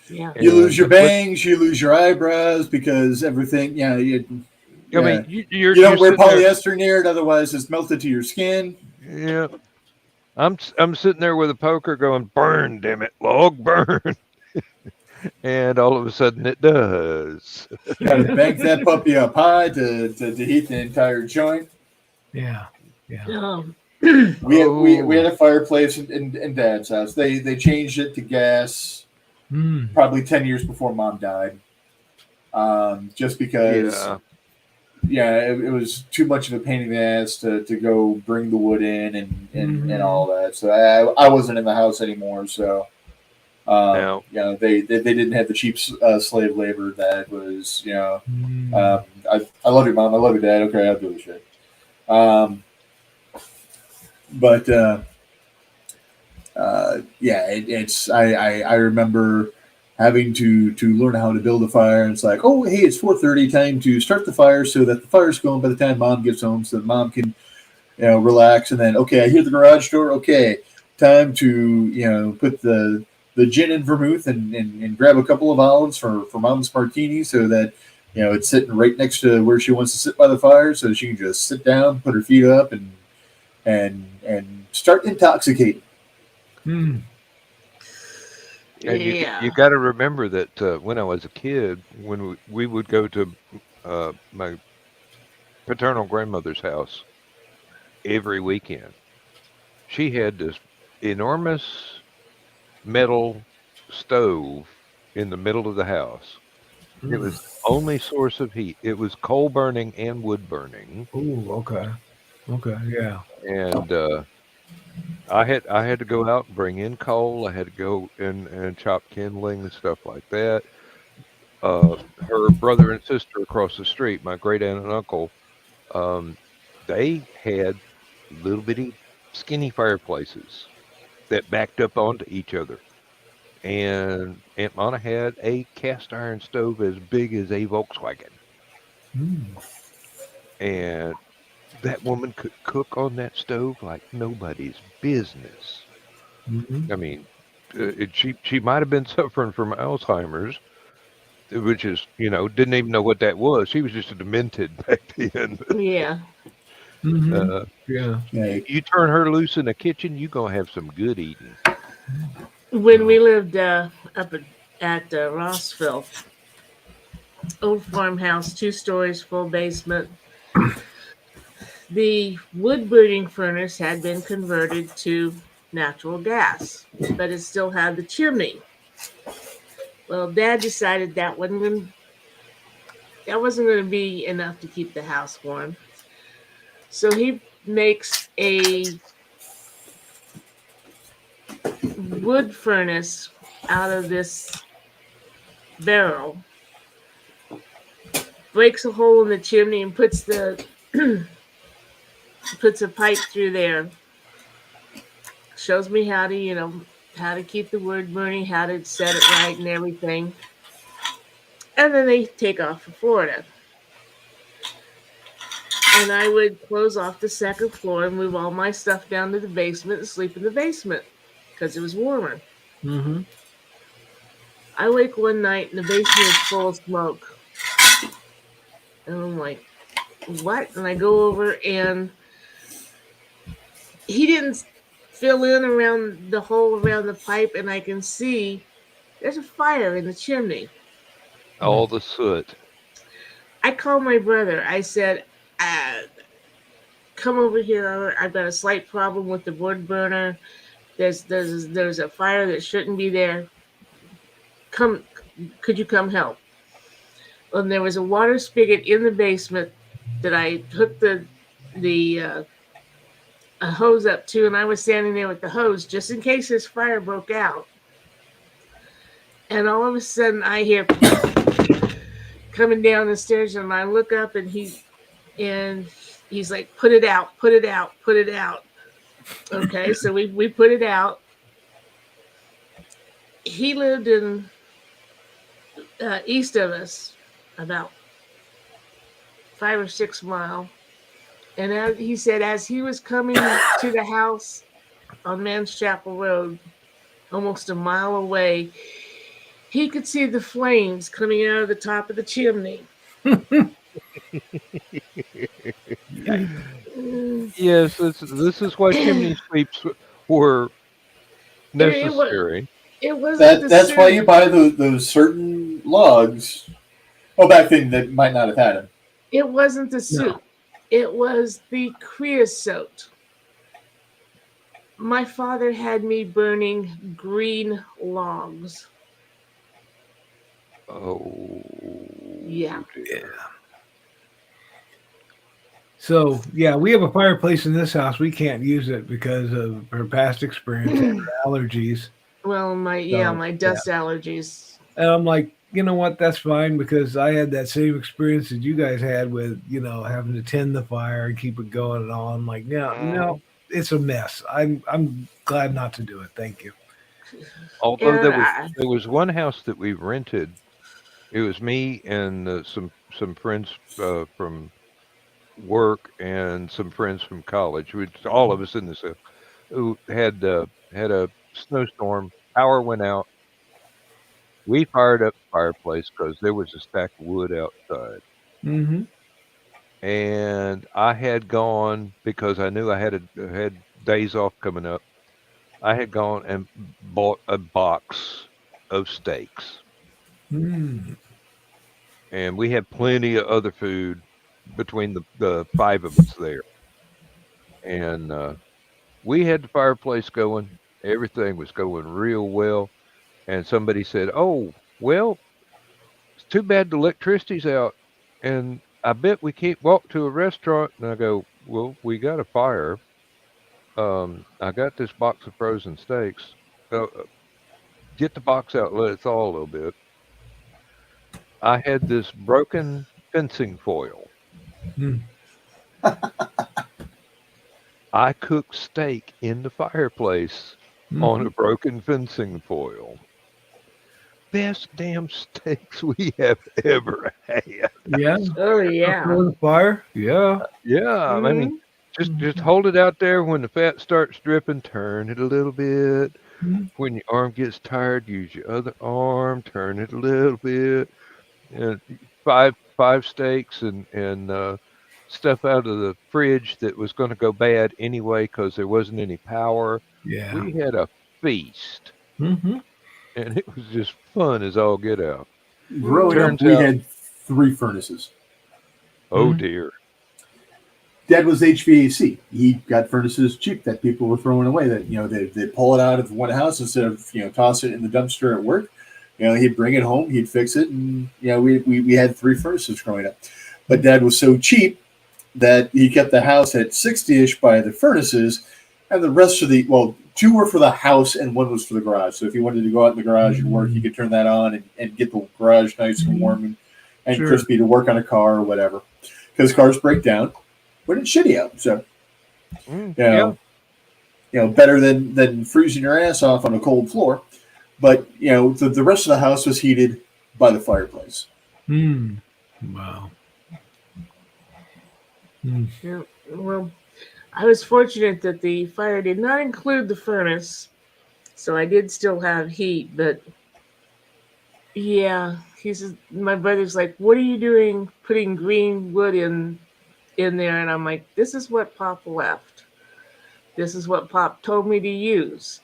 Yeah. You lose And your bangs, you lose your eyebrows because everything. I mean, Yeah. you're You don't wear sitting there. polyester near it, otherwise it's melted to your skin. Yeah, I'm sitting there with a poker going, burn, damn it, log, burn. And all of a sudden it does. Got to bank that puppy up high to heat the entire joint. Yeah, yeah. Um, We had Oh, a fireplace in Dad's house. They changed it to gas Mm, probably 10 years before Mom died. Just because, yeah. it was too much of a pain in the ass to go bring the wood in and all that. So I wasn't in the house anymore. So, Now, they didn't have the cheap slave labor that was, mm. I love you, Mom. I love you, Dad. Okay, I'll do the shit. But it's I remember having to learn how to build a fire, and it's like, oh hey, it's 4:30, time to start the fire so that the fire's going by the time Mom gets home, so that Mom can relax. And then okay, I hear the garage door. Okay, time to put the gin and vermouth and grab a couple of olives for Mom's martini, so that it's sitting right next to where she wants to sit by the fire, so she can just sit down, put her feet up, and start intoxicating. Mm. and yeah. you got to remember that when I was a kid, when we would go to my paternal grandmother's house every weekend, she had this enormous metal stove in the middle of the house. It was the only source of heat. It was coal burning and wood burning, Ooh, okay. Okay, yeah. and I had to go out and bring in coal. I had to go and chop kindling and stuff like that. Her brother and sister across the street, my great aunt and uncle, um, they had little bitty skinny fireplaces that backed up onto each other. And Aunt Mona had a cast iron stove as big as a Volkswagen. Mm. And that woman could cook on that stove like nobody's business. hmm I mean, she might have been suffering from Alzheimer's, which is, didn't even know what that was. She was just a demented back then. Yeah. Mm-hmm. Uh, Yeah. Yeah. you turn her loose in the kitchen, you gonna have some good eating. When we Oh. lived up at Rossville, old farmhouse, 2 stories, full basement, the wood burning furnace had been converted to natural gas, but it still had the chimney. Well, Dad decided that wasn't going to be enough to keep the house warm, so he makes a wood furnace out of this barrel, breaks a hole in the chimney, and puts a pipe through there. Shows me how to keep the wood burning, how to set it right, and everything. And then they take off for Florida. And I would close off the second floor and move all my stuff down to the basement and sleep in the basement because it was warmer. Mm-hmm. I wake one night and the basement is full of smoke. And I'm like, what? And I go over and he didn't fill in around the hole around the pipe, and I can see there's a fire in the chimney. All the soot. I called my brother. I said, uh, come over here. I've got a slight problem with the wood burner. There's a fire that shouldn't be there. Come, could you come help? And there was a water spigot in the basement that I hooked the a hose up to, and I was standing there with the hose just in case this fire broke out. And all of a sudden, I hear coming down the stairs, and I look up, and he's like, "Put it out, put it out, put it out." Okay, so we put it out. He lived in east of us, about 5 or 6 miles. And he said, as he was coming to the house on Man's Chapel Road, almost a mile away, he could see the flames coming out of the top of the chimney. Mm, Yes, this is why chimney sweeps were it was. necessary. It wasn't the That's why you soup. buy those certain logs. Oh, back then they might not have had them. It wasn't the No. soup. It was the creosote. My father had me burning green logs. Oh, Yeah. dear. So yeah, we have a fireplace in this house. We can't use it because of her past experience and her allergies. Well, my So, my dust allergies. And I'm like, you know what? That's fine because I had that same experience that you guys had with, having to tend the fire and keep it going and all. I'm like, no, it's a mess. I'm glad not to do it. Thank you. Although And there was one house that we rented. It was me and some friends from work and some friends from college. All of us in this who had a snowstorm. Power went out. We fired up the fireplace because there was a stack of wood outside, Mm-hmm. and I had gone because I knew I had days off coming up. I had gone and bought a box of steaks, Mm. and we had plenty of other food between the five of us there, and we had the fireplace going. Everything was going real well, and somebody said, "Oh, well, it's too bad the electricity's out, and I bet we can't walk to a restaurant." And I go, "Well, we got a fire. I got this box of frozen steaks. Get the box out, let it thaw a little bit." I had this broken fencing foil. Mm. I cooked steak in the fireplace on a broken fencing foil. Best damn steaks we have ever had. Yeah. oh yeah. For the fire. Yeah. Yeah, I mean, Mhm. just hold it out there when the fat starts dripping, turn it a little bit. Mhm. When your arm gets tired, use your other arm, turn it a little bit. and five steaks and stuff out of the fridge that was going to go bad anyway because there wasn't any power. Yeah. We had a feast, Mm-hmm. and it was just fun as all get out. Growing up, Turns we out, had 3 furnaces. oh Mm-hmm. dear, Dad was HVAC. He got furnaces cheap that people were throwing away. That they pull it out of one house instead of toss it in the dumpster at work. He'd bring it home, he'd fix it, and we had 3 furnaces growing up. But Dad was so cheap that he kept the house at 60-ish by the furnaces, and the rest of the 2 were for the house and 1 was for the garage. So if you wanted to go out in the garage and work, you could turn that on and get the garage nice and warm and Sure. crispy to work on a car or whatever. Because cars break down when it's shitty out. So yeah. better than freezing your ass off on a cold floor. But the rest of the house was heated by the fireplace. Mm. Wow. Mm. Yeah, well, I was fortunate that the fire did not include the furnace, so I did still have heat. But yeah, he says my brother's like, "What are you doing, putting green wood in there?" And I'm like, "This is what Pop left. This is what Pop told me to use."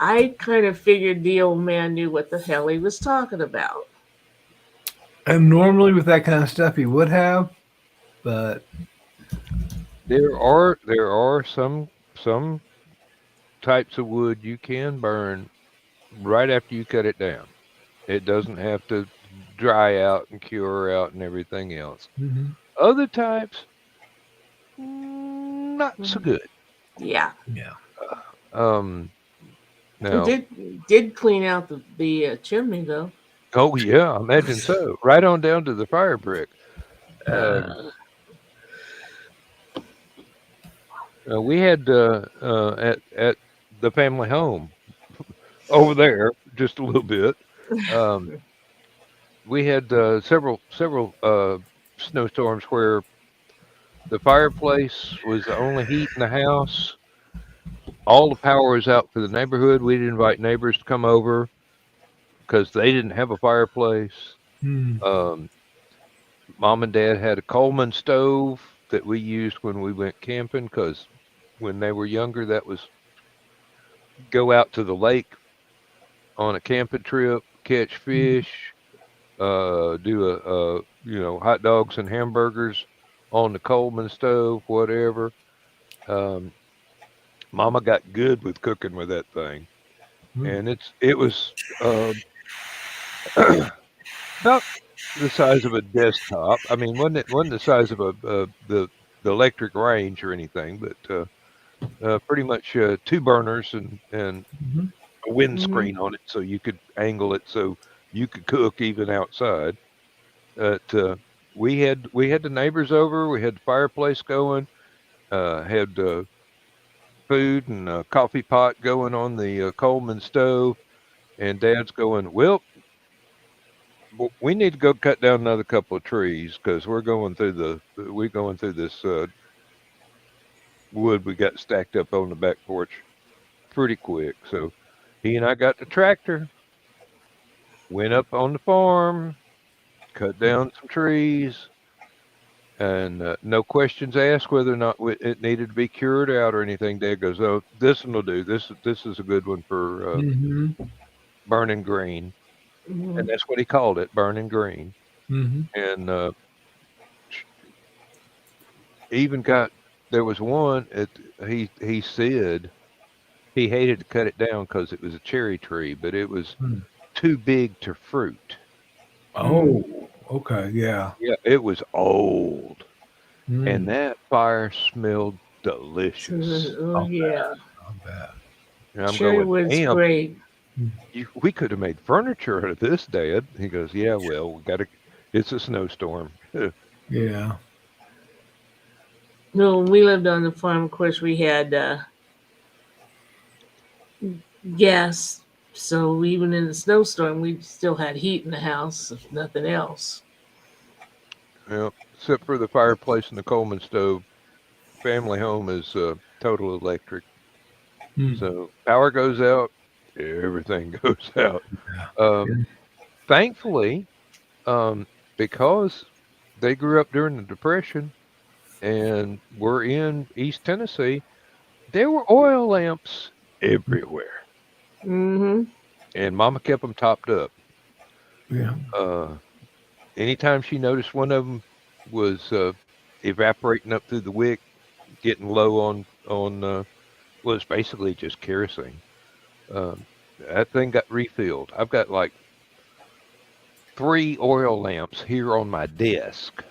I kind of figured the old man knew what the hell he was talking about. And normally with that kind of stuff, he would have, but There are some types of wood you can burn right after you cut it down. It doesn't have to dry out and cure out and everything else. mm-hmm. Other types, not so good. Yeah, Yeah. Um, it now, did clean out the chimney though. oh yeah, I imagine so. Right on down to the fire brick. Uh, We had at the family home over there just a little bit. Um, we had several snowstorms where the fireplace was the only heat in the house. All the power was out for the neighborhood. We'd invite neighbors to come over because they didn't have a fireplace. Mm. Um, Mom and Dad had a Coleman stove that we used when we went camping because when they were younger, that was go out to the lake on a camping trip, catch fish, do hot dogs and hamburgers on the Coleman stove, whatever. Um, Mama got good with cooking with that thing, Mm. and it was about the size of a desktop. I mean, wasn't the size of the electric range or anything, but pretty much 2 burners and Mm-hmm. a mhm. windscreen on it, so you could angle it so you could cook even outside. But we had the neighbors over. We had the fireplace going. Had food and a coffee pot going on the Coleman stove, and Dad's going, "Well, we need to go cut down another couple of trees because we're going through this wood we got stacked up on the back porch pretty quick." So he and I got the tractor, went up on the farm, cut down some trees, and no questions asked whether or not it needed to be cured out or anything. Dad goes, "Oh, this one will do. This is a good one for Mm-hmm. burning green," and Mhm. that's what he called it, burning green. Mm-hmm. And even got there was one. He said he hated to cut it down because it was a cherry tree, but it was Mm. too big to fruit. Mm. Oh, okay. Yeah. Yeah, it was old, and Mm. that fire smelled delicious. Oh Not bad. yeah, Not bad. And I'm cherry going, wood's damn, great. Mm. we could have made furniture out of this, Dad. He goes, yeah, well, we got to. It's a snowstorm. Yeah. No, when we lived on the farm, of course, we had gas. So even in the snowstorm, we still had heat in the house, if nothing else. Yeah, except for the fireplace and the Coleman stove. Family home is total electric. Mm. So power goes out, everything goes out. Yeah. Um, Yeah. Thankfully, because they grew up during the Depression and were in East Tennessee. There were oil lamps everywhere, Mm-hmm. and Mama kept them topped up. Yeah. Uh, Anytime she noticed one of them was evaporating up through the wick, getting low on well, it's basically just kerosene. Um, that thing got refilled. I've got like 3 oil lamps here on my desk,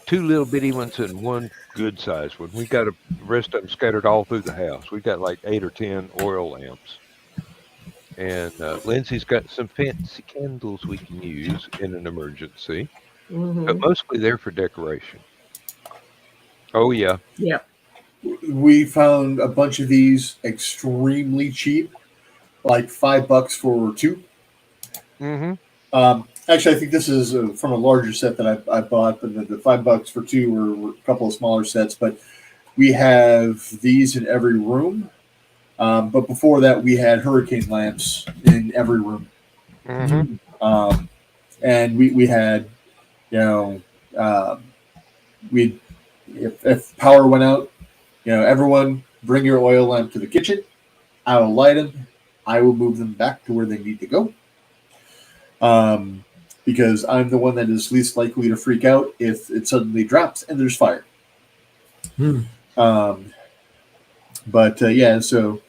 2 little bitty ones and one good sized one. We got the rest of them scattered all through the house. We got like 8 or 10 oil lamps. And Lindsay's got some fancy candles we can use in an emergency, but Mm-hmm. mostly they're for decoration. Oh yeah. Yep. We found a bunch of these extremely cheap, like $5 for two. Mm-hmm. Actually, I think this is from a larger set that I bought, but the $5 for two were a couple of smaller sets. But we have these in every room. But before that, we had hurricane lamps in every room. Mm-hmm. Um, and we had, you know, we if power went out, everyone bring your oil lamp to the kitchen. I will light them. I will move them back to where they need to go. Because I'm the one that is least likely to freak out if it suddenly drops and there's fire. Hmm. But yeah, so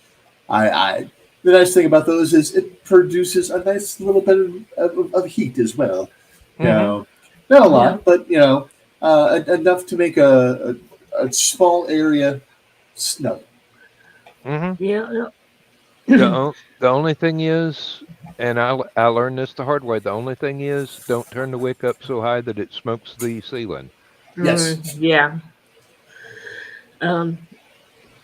I the nice thing about those is it produces a nice little bit of heat as well. Mm-hmm. Not a Yeah. lot, but enough to make a small area snow. Mm-hmm. Yeah. The only thing is, and I learned this the hard way. The only thing is, don't turn the wick up so high that it smokes the ceiling. Yes, Yeah. Um,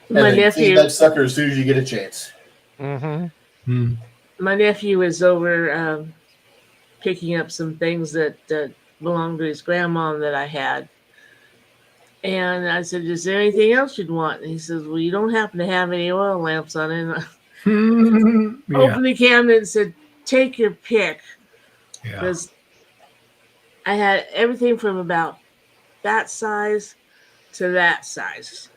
and my then clean nephew, that sucker as soon as you get a chance. Mm-hmm. Hmm. my nephew was over picking up some things that belonged to his grandma that I had. And I said, "Is there anything else you'd want?" And he says, "Well, you don't happen to have any oil lamps on it." And I Yeah. opened the cabinet and said, "Take your pick," Yeah. because I had everything from about that size to that size.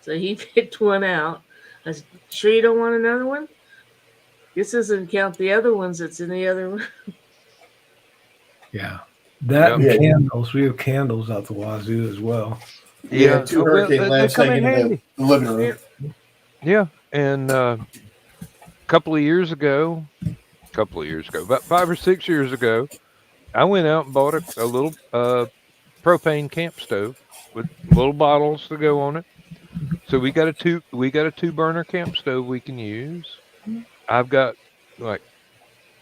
So he picked one out. I said, "Sure you don't want another one? This doesn't count the other ones that's in the other one." Yeah. That Yep. and Yeah. candles. We have candles out the wazoo as well. We Yeah. had two Well, hurricane they lamps come in hanging in handy. the living room. Yeah. And a couple of years ago, about 5 or 6 years ago, I went out and bought a little propane camp stove with little bottles to go on it. So we got a 2 burner camp stove we can use. I've got like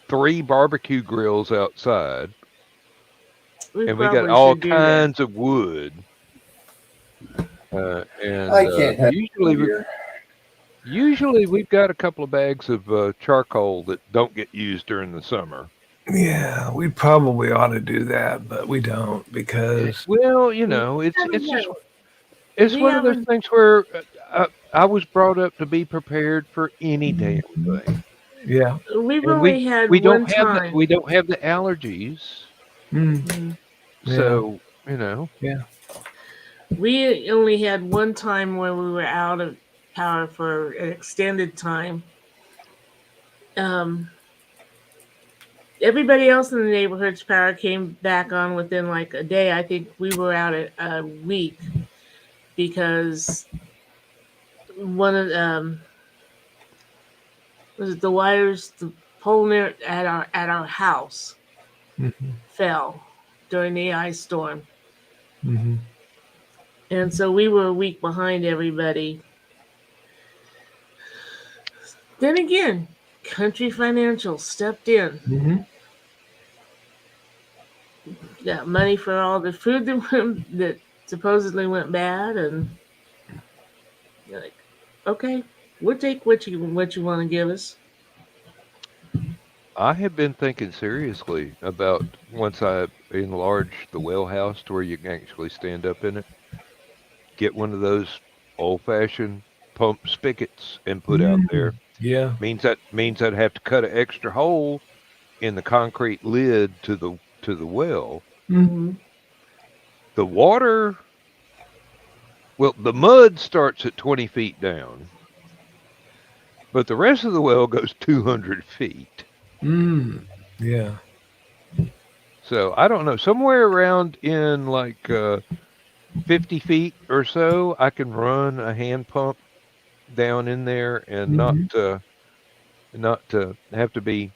3 barbecue grills outside, We and we got probably all should do that. kinds of wood. And I can't have beer. usually we've got a couple of bags of charcoal that don't get used during the summer. Yeah, we probably ought to do that, but we don't because Well, haven't had- it's we one of those haven't. things where I was brought up to be prepared for any damn thing, yeah. We've and only had we one don't have time. the allergies, Mm, Mm. yeah. so We only had one time where we were out of power for an extended time. Um, Everybody else in the neighborhood's power came back on within like a day. I think we were out a week because one of was it the wires, the pole near at our house Mhm, fell during the ice storm, mhm. and so we were a week behind everybody. Then again, Country Financial stepped in, Mhm. got money for all the food that supposedly went bad, and you're like, okay, we'll take what you want to give us. I have been thinking seriously about once I enlarge the well house to where you can actually stand up in it, get one of those old-fashioned pump spigots and put out there. Yeah. Means I'd have to cut an extra hole in the concrete lid to the well. Mm-hmm. The water, well, the mud starts at 20 feet down, but the rest of the well goes 200 feet. Mm. Yeah. So I don't know, somewhere around in 50 feet or so, I can run a hand pump down in there and Mm-hmm. not have to be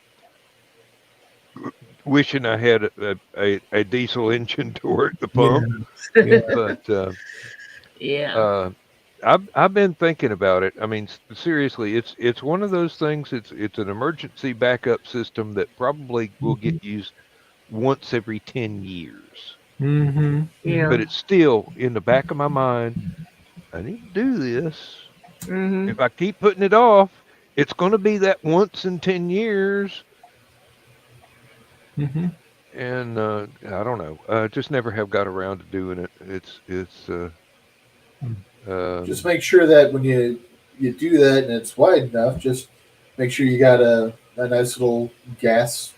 wishing I had a diesel engine to work the Yeah. pump. Yeah. But Yeah. uh, I've been thinking about it. I mean, seriously, it's one of those things. It's an emergency backup system that probably will get used once every 10 years. Mm-hmm. Yeah. But it's still in the back of my mind. I need to do this. Mm-hmm. If I keep putting it off, it's going to be that once in 10 years. Mm-hmm. And I don't know. Just never have got around to doing it. It's Just make sure that when you do that and it's wide enough, just make sure you got a nice little gas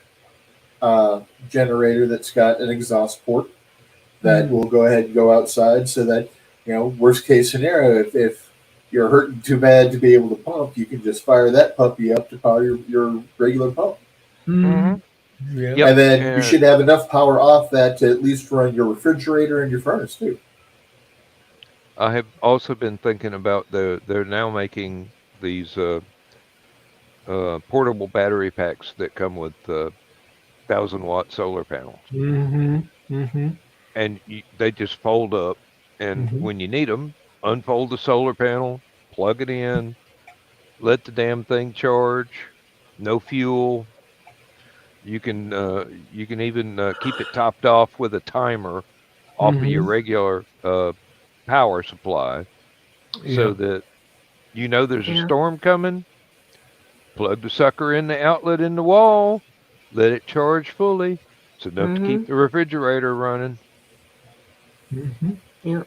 generator that's got an exhaust port that will go ahead and go outside so that, worst case scenario, if you're hurting too bad to be able to pump, you can just fire that puppy up to power your regular pump. Mm-hmm. Mhm. Yeah. Yep. And then you And should have enough power off that to at least run your refrigerator and your furnace too. I have also been thinking about they're now making these portable battery packs that come with 1,000-watt solar panels, Mm-hmm. Mm-hmm. and they just fold up. And Mm-hmm. when you need them, unfold the solar panel, plug it in, let the damn thing charge. No fuel. You can even keep it topped off with a timer off of your Mm-hmm. regular power supply, so Yeah. that there's a Yeah. storm coming. Plug the sucker in the outlet in the wall, let it charge fully. It's enough to Mm-hmm. keep the refrigerator running. Mm-hmm. Yeah.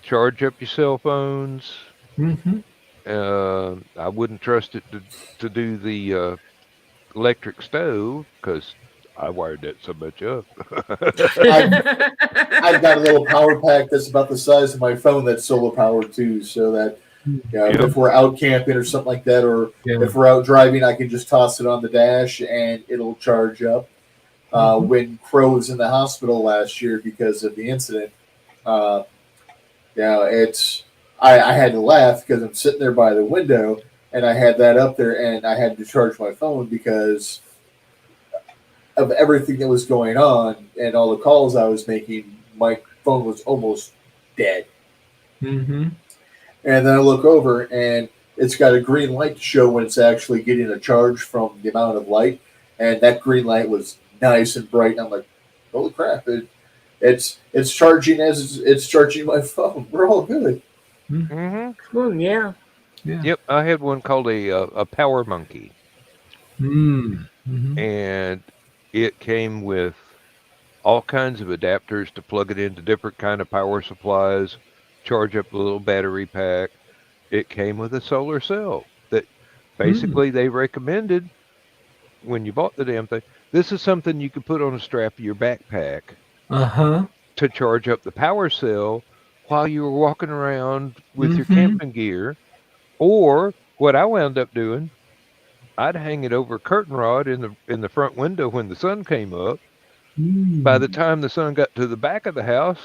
Charge up your cell phones. Mm-hmm. I wouldn't trust it to do the electric stove because I wired that so much up. I've I've got a little power pack that's about the size of my phone that's solar powered too, so that Yep. if we're out camping or something like that, or Yeah. if we're out driving, I can just toss it on the dash and it'll charge up. Mhm. When Crow was in the hospital last year because of the incident, uh, it's I had to laugh because I'm sitting there by the window and I had that up there and I had to charge my phone because of everything that was going on and all the calls I was making. My phone was almost dead. Mm-hmm. And then I look over and it's got a green light to show when it's actually getting a charge from the amount of light. And that green light was nice and bright. And I'm like, holy crap! It's charging as it's charging my phone. We're all good. Hmm. Cool. Yeah. Yeah. Yep, I had one called a Power Monkey, Mm-hmm. and it came with all kinds of adapters to plug it into different kind of power supplies, charge up the little battery pack. It came with a solar cell that basically they recommended when you bought the damn thing. This is something you could put on a strap of your backpack Uh-huh. to charge up the power cell while you were walking around with your Mm-hmm. camping gear. Or what I wound up doing, I'd hang it over a curtain rod in the front window when the sun came up. By the time the sun got to the back of the house,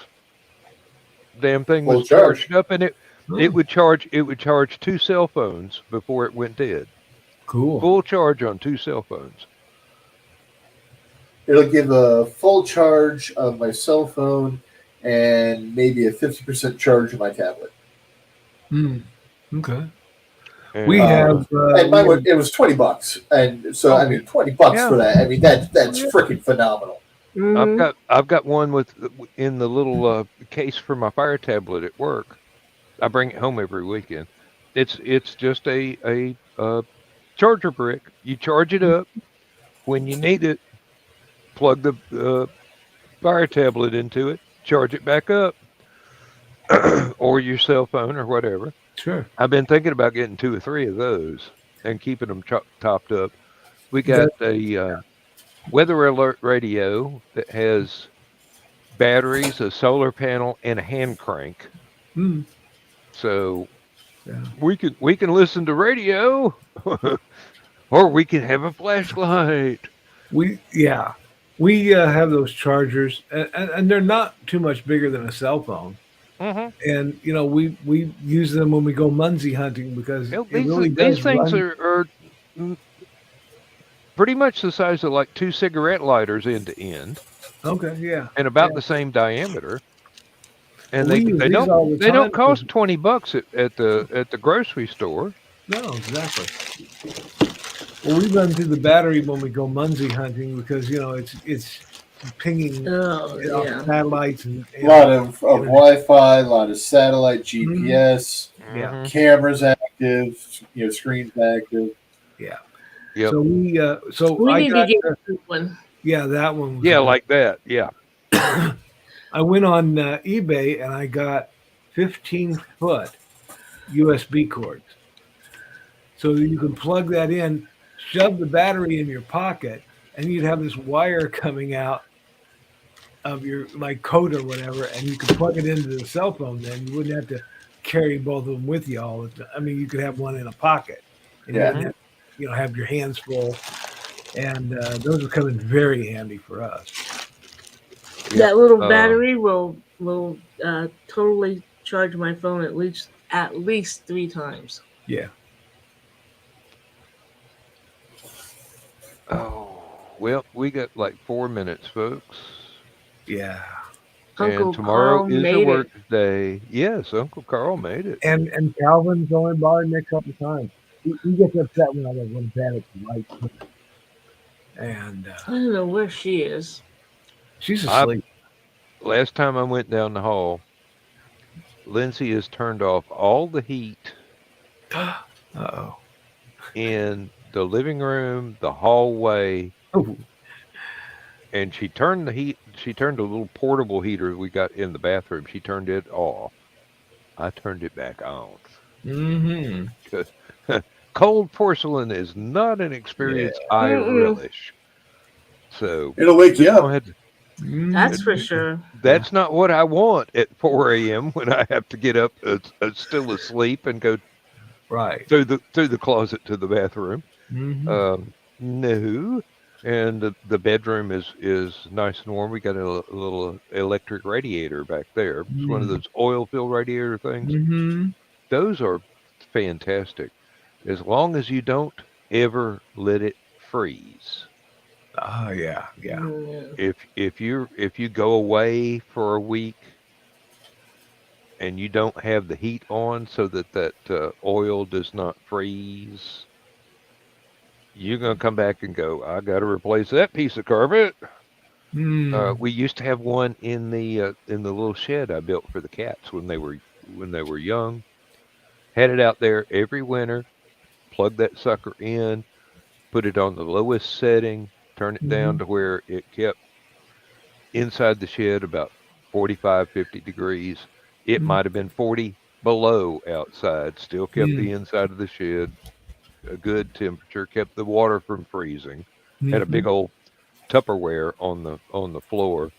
damn thing was Full charge. charged up, and it Oh, would charge two cell phones before it went dead. cool. Full charge on two cell phones. It'll give a full charge of my cell phone and maybe a 50% charge of my tablet. Mm. Okay. And, We have And it was $20, and so Oh, I mean $20 yeah. for that. I mean that's freaking phenomenal. Mm-hmm. I've got one with in the little case for my fire tablet at work. I bring it home every weekend. It's just a charger brick. You charge it up when you need it. Plug the fire tablet into it. Charge it back up, or your cell phone or whatever. sure. I've been thinking about getting two or three of those and keeping them topped up. We got a weather alert radio that has batteries, a solar panel, and a hand crank. Mm, So yeah. we can listen to radio, or we can have a flashlight. Yeah, we have those chargers, and they're not too much bigger than a cell phone. Hmm. And we use them when we go munsey hunting because Well, it really these does things run. are mm, pretty much the size of like two cigarette lighters end to end, Okay, yeah, and yeah. about the same diameter. And Well, they we use they these don't all the they don't time. cost $20 at the grocery store. No, exactly. Well, we run through the battery when we go munsey hunting because it's pinging Oh, off yeah. satellites A lot of internet. Wi-Fi, a lot of satellite Mhm. GPS, Yeah. Mhm. cameras active, screens active. Yeah. Yep. So We I need to got get one. that one was Yeah, good. like that. Yeah. I went on eBay and I got 15-foot USB cords. So you can plug that in, shove the battery in your pocket, and you'd have this wire coming out of your like coat or whatever, and you could plug it into the cell phone. Then you wouldn't have to carry both of them with you all the time. I mean, you could have one in a pocket, and you Yeah. wouldn't have, have your hands full. And those are coming very handy for us. Yep. That little battery will totally charge my phone at least 3 times. Yeah. Oh, well, we got like 4 minutes, folks. Yeah. Uncle And tomorrow Carl is a made it. work day. Yes, Uncle Carl made it. And Calvin's only bothered me a couple times. He gets upset when I go to bed at the right time. And I don't know where she is. she's asleep. Last time I went down the hall, Lindsay has turned off all the heat Uh-oh. in the living room, the hallway, Oh. and she turned the little portable heater we got in the bathroom. She turned it off. I turned it back on. Mm-hmm. Cold porcelain is not an experience I Mm-mm. relish. So It'll wake you just go up. ahead. That's for sure. That's not what I want at 4 a.m. when I have to get up still asleep and go Right. through the closet to the bathroom. Mm-hmm. No. And the bedroom is nice and warm. We got a little electric radiator back there. It's one of those oil-filled radiator things. Mm-hmm. Those are fantastic, as long as you don't ever let it freeze. Oh yeah. Yeah. Mm. If you go away for a week and you don't have the heat on so that oil does not freeze, you're gonna come back and go, I got to replace that piece of carpet. Mm. We used to have one in the little shed I built for the cats when they were young. Had it out there every winter. Plug that sucker in, put it on the lowest setting, turn it down to where it kept inside the shed about 45, 50 degrees. It might have been 40 below outside, still kept the inside of the shed a good temperature, kept the water from freezing. Had a big old Tupperware on the floor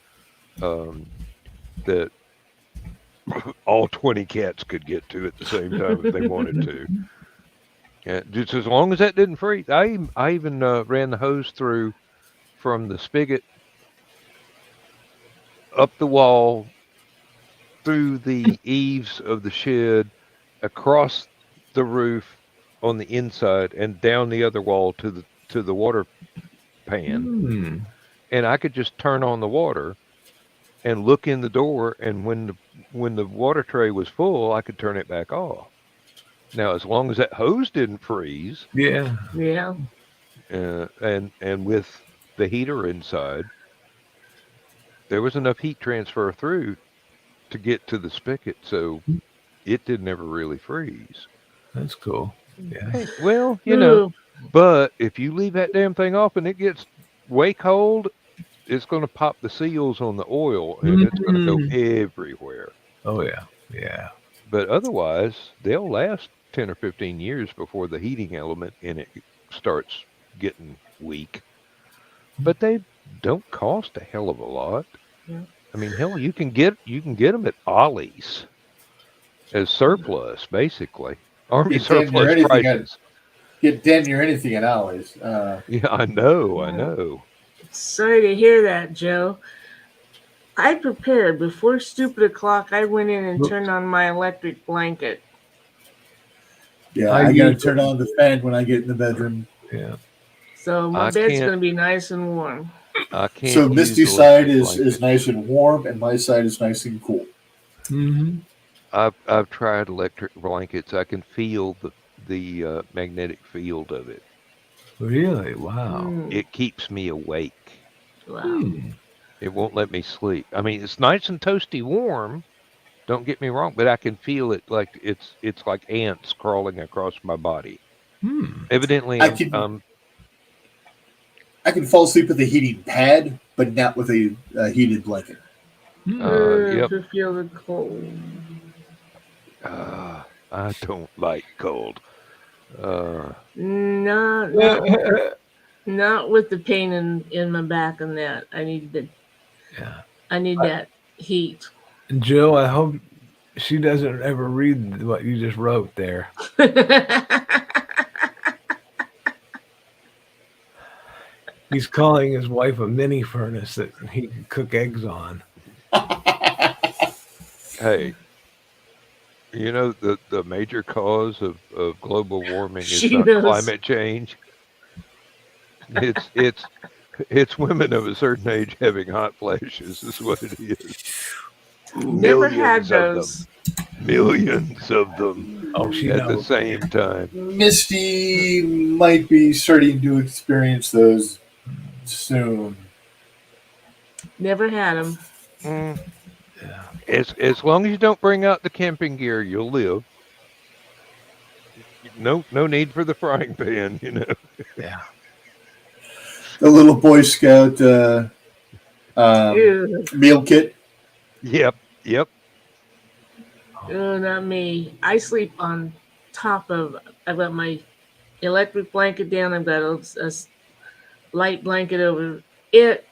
that all 20 cats could get to at the same time if they wanted to. Just as long as that didn't freeze. I even ran the hose through from the spigot up the wall, through the eaves of the shed, across the roof on the inside, and down the other wall to the water pan. Mm. And I could just turn on the water and look in the door, and when the water tray was full, I could turn it back off. Now, as long as that hose didn't freeze, Yeah. Yeah. and with the heater inside, there was enough heat transfer through to get to the spigot, so it didn't ever really freeze. That's cool. Yeah. Hey, well, but if you leave that damn thing off and it gets way cold, it's going to pop the seals on the oil, and it's going to go everywhere. Oh yeah. Yeah. But otherwise, they'll last 10 or 15 years before the heating element in it starts getting week, but they don't cost a hell of a lot. Yeah. I mean, hell, you can get them at Ollie's as surplus, basically. Army Get damn near surplus anything at prices. Ollie's. Yeah, I know, I Yeah. know. Sorry to hear that, Joe. I prepared before stupid o'clock. I went in and turned on my electric blanket. Yeah, I I gotta use turn on the fan when I get in the bedroom. Yeah. So my I bed's can't, going to be nice and warm. I So can't use Misty's side electric is blankets. nice and warm, and my side is nice and cool. Mm-hmm. I've tried electric blankets. I can feel the magnetic field of it. Really? Wow. Mm, It keeps me awake. wow. Hmm. It won't let me sleep. I mean, it's nice and toasty warm. Don't get me wrong, but I can feel it like it's like ants crawling across my body. Hmm. Evidently, I can I can fall asleep with a heating pad, but not with a heated blanket. yep. To feel the cold. I don't like cold. Uh, No, not with the pain in my back and that. Yeah. I need that heat. Jill, I hope she doesn't ever read what you just wrote there. He's calling his wife a mini furnace that he can cook eggs on. hey, you know the major cause of global warming is She not knows. climate change. It's women of a certain age having hot flashes is what it is. Never had Millions of them. those. Millions of them Oh, she at the knows. same time. Misty might be starting to experience those soon. Never had them. Mm, Yeah. as long as you don't bring out the camping gear, you'll live. No need for the frying pan, you know. Yeah. The little Boy Scout Ew. meal kit. Yep. Ew, not me. I sleep on top of. I've got my electric blanket down. I've got a light blanket over it,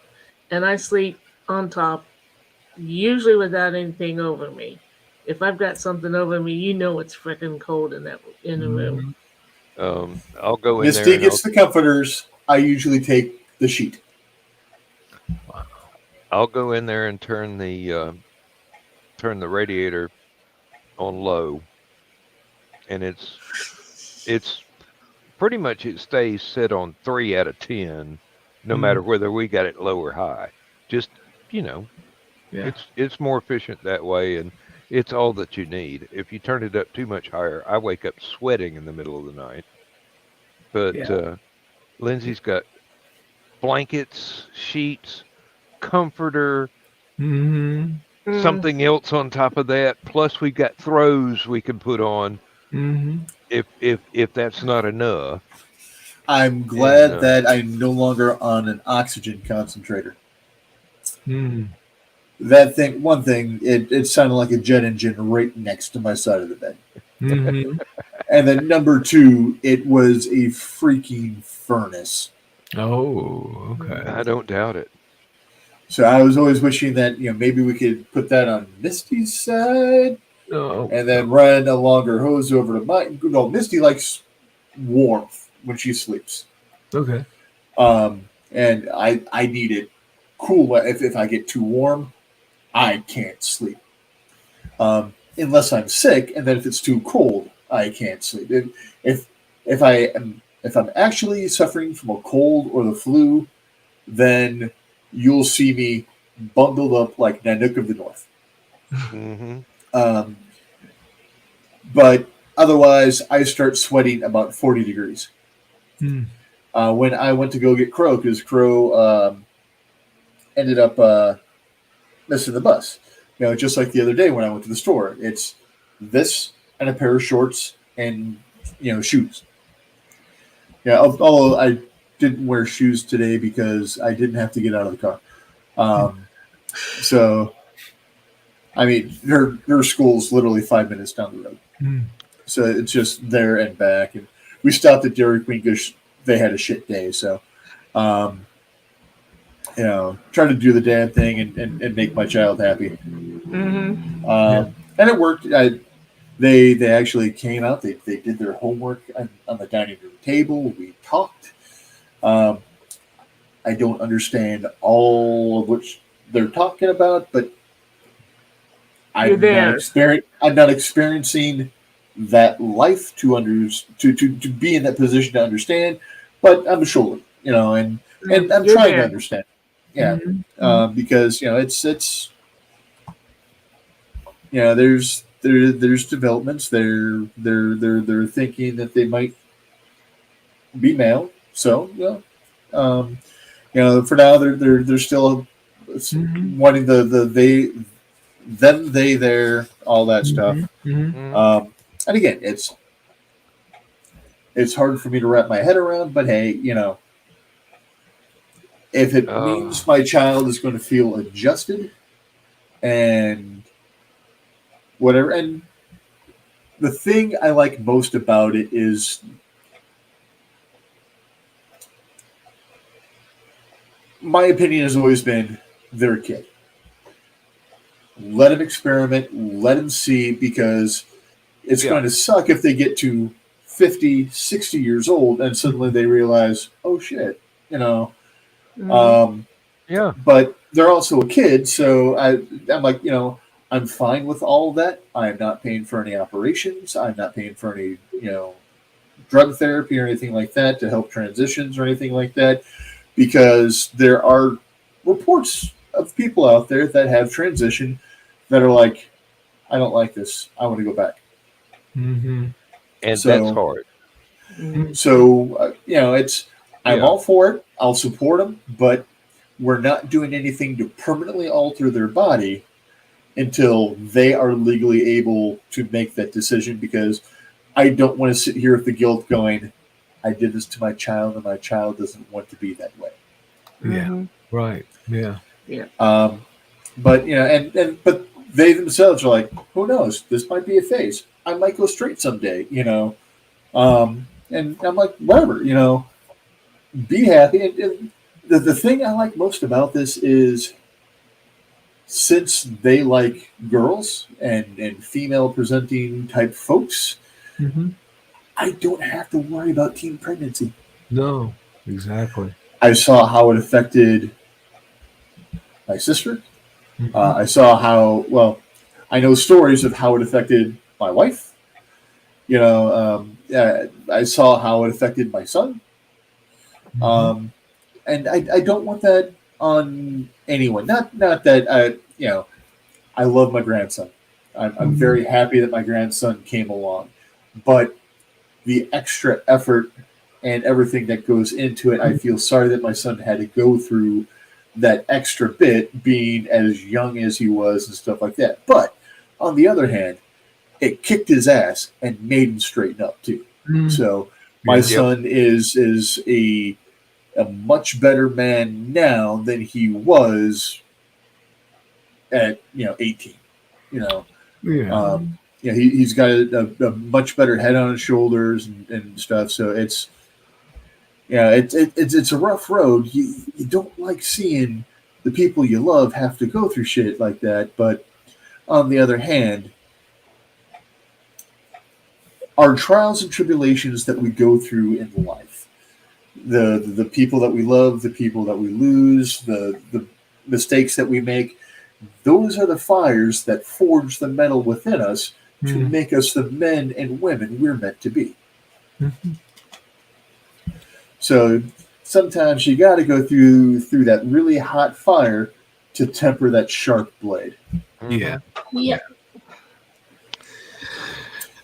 and I sleep on top, usually without anything over me. If I've got something over me, you know it's freaking cold in the room. I'll go in there Misty and gets the comforters. I usually take the sheet. I'll go in there and turn the radiator on low, and it's pretty much it stays set on 3 out of 10, no matter whether we got it low or high. Just you know, Yeah. it's more efficient that way, and it's all that you need. If you turn it up too much higher, I wake up sweating in the middle of the night. But Yeah. Lindsay's got blankets, sheets, comforter, Mm-hmm. Mm. something else on top of that. Plus, we've got throws we can put on Mm-hmm. if that's not enough. I'm And glad that I'm no longer on an oxygen concentrator. Mm-hmm. That thing, one thing, it sounded like a jet engine right next to my side of the bed. Mm-hmm. And then number two, it was a freaking furnace. Oh, okay. I don't doubt it. So I was always wishing that maybe we could put that on Misty's side Oh. and then run a longer hose over to mine. No, Misty likes warmth when she sleeps. Okay. And I need it cool. If I get too warm, I can't sleep. Unless I'm sick, and then if it's too cold, I can't sleep. If I'm actually suffering from a cold or the flu, then you'll see me bundled up like Nanook of the North. Mm-hmm. But otherwise, I start sweating about 40 degrees. Mm. When I went to go get Crow, because Crow ended up missing the bus. Just like the other day when I went to the store. It's this and a pair of shorts and, shoes. Yeah, although I didn't wear shoes today because I didn't have to get out of the car. So, I mean, her school's literally 5 minutes down the road. Mm. So it's just there and back. And we stopped at Dairy Queen because they had a shit day. So Um, try to do the damn thing and make my child happy. Mm-hmm. And it worked. They actually came out. They did their homework on the dining room table. We talked. Um, I don't understand all of what they're talking about, but You're there. I'm not experiencing that life to be in that position to understand. But I'm a shoulder, and I'm You're trying to there. understand. Yeah, Mhm. because it's there's developments. They're thinking that they might be male. So for now they're still Mhm. wanting the they them they their all that stuff. Mhm. Mhm. Mhm. And again, it's hard for me to wrap my head around. But hey, if it Uh, means my child is going to feel adjusted and whatever, and the thing I like most about it is my opinion has always been they're a kid. Let them experiment, let them see, because it's yeah. going to suck if they get to 50, 60 years old and suddenly they realize, oh shit, you know. Mm-hmm. Um, Yeah. but they're also a kid, so I'm like, I'm fine with all of that. I'm not paying for any operations. I'm not paying for any, drug therapy or anything like that to help transitions or anything like that, because there are reports of people out there that have transitioned that are like, I don't like this. I want to go back. Mhm. And that's So, hard. Mm-hmm. it's I'm Yeah. all for it. I'll support them, but we're not doing anything to permanently alter their body until they are legally able to make that decision. Because I don't want to sit here with the guilt going, I did this to my child, and my child doesn't want to be that way. Yeah. Mm-hmm. Right. Yeah. Yeah. Um, but but they themselves are like, who knows? This might be a phase. I might go straight someday. And I'm like, whatever. Be happy. And the thing I like most about this is, since they like girls and female presenting type folks, Mhm. I don't have to worry about teen pregnancy. No. Exactly. I saw how it affected my sister. Mhm. I saw how, well, I know stories of how it affected my wife. I saw how it affected my son. Mhm. Um, and I don't want that on anyone. Not that I love my grandson. I'm Mhm. very happy that my grandson came along, but the extra effort and everything that goes into it, I feel sorry that my son had to go through that extra bit, being as young as he was and stuff like that. But on the other hand, it kicked his ass and made him straighten up too. Mhm. So my Yeah. Yep. son is a much better man now than he was at 18. You know, Yeah. um, he's got a much better head on his shoulders and stuff. So it's a rough road. You don't like seeing the people you love have to go through shit like that. But on the other hand, our trials and tribulations that we go through in life, the people that we love, the people that we lose, the mistakes that we make, those are the fires that forge the metal within us to Mhm. make us the men and women we're meant to be. Mhm. So sometimes you got to go through that really hot fire to temper that sharp blade. Yeah. Hmm. Yeah.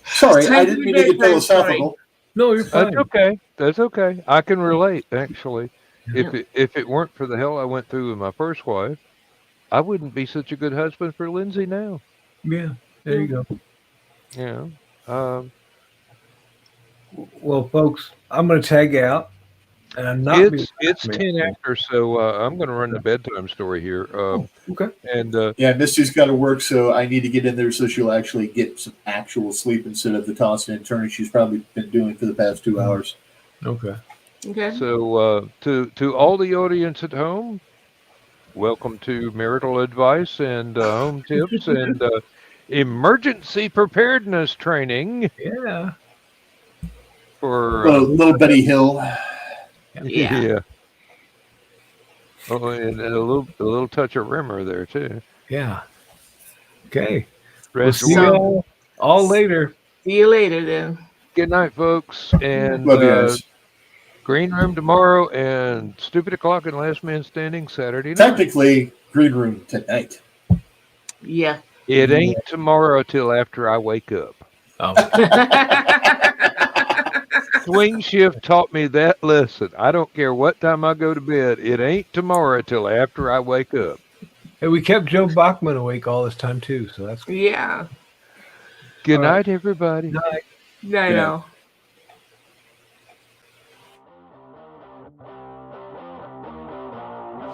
It's Sorry, I time for didn't your mean to get bedtime story. philosophical. No, you're That's fine. okay. That's okay. I can relate, actually. Yeah. If it weren't for the hell I went through with my first wife, I wouldn't be such a good husband for Lindsay now. Yeah. There you Yeah. go. You know. Um, Well, folks, I'm going to tag out and not be it's laughing. 10 after, so I'm going to run the bedtime story here. Oh, okay. And Yeah, Misty's got to work, so I need to get in there so she'll actually get some actual sleep instead of the tossing and turning she's probably been doing for the past 2 hours. Okay. Okay. So, to all the audience at home, welcome to Marital Advice and Home Tips and Emergency Preparedness Training Yeah. for Little Betty Hill. Yeah. Oh, and a little touch of rimmer there too. Yeah. Okay. We'll Red see Dwarf. you all later. See you later then. Good night, folks, and Love you guys. Green Room tomorrow and Stupid O'Clock and Last Man Standing Saturday night. Technically, Green Room tonight. Yeah. It ain't tomorrow till after I wake up. Oh. Swing shift taught me that lesson. I don't care what time I go to bed. It ain't tomorrow till after I wake up. Hey, we kept Joe Bachman awake all this time too, so that's good. Yeah. Good All right. night, everybody. Night. I know.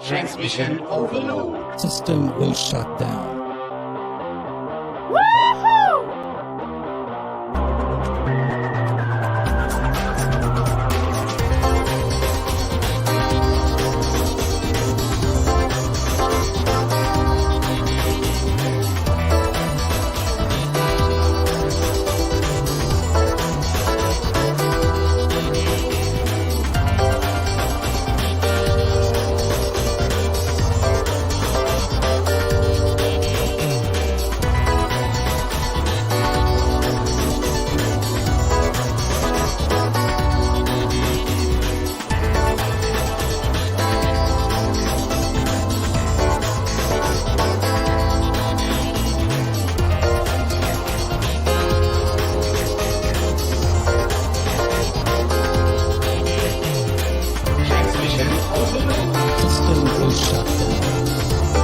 Transmission overload. System will shut down. System will shut down. System will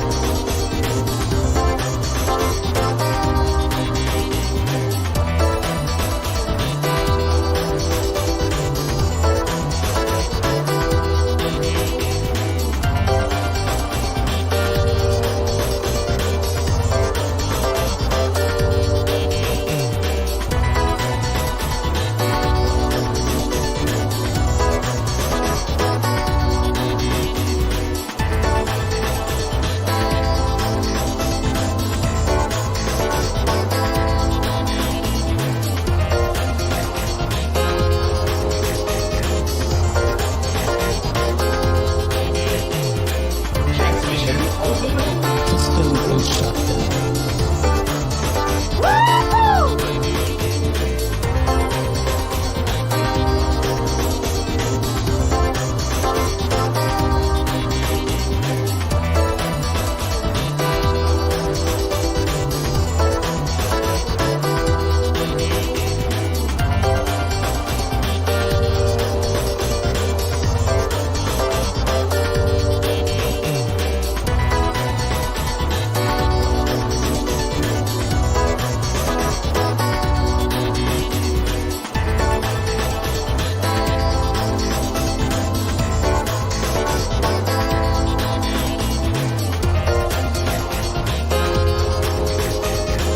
shut down.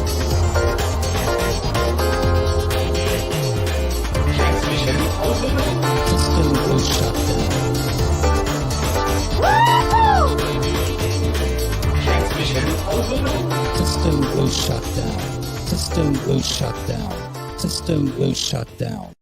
System will shut down. System will shut down. System will shut down. System will shut down.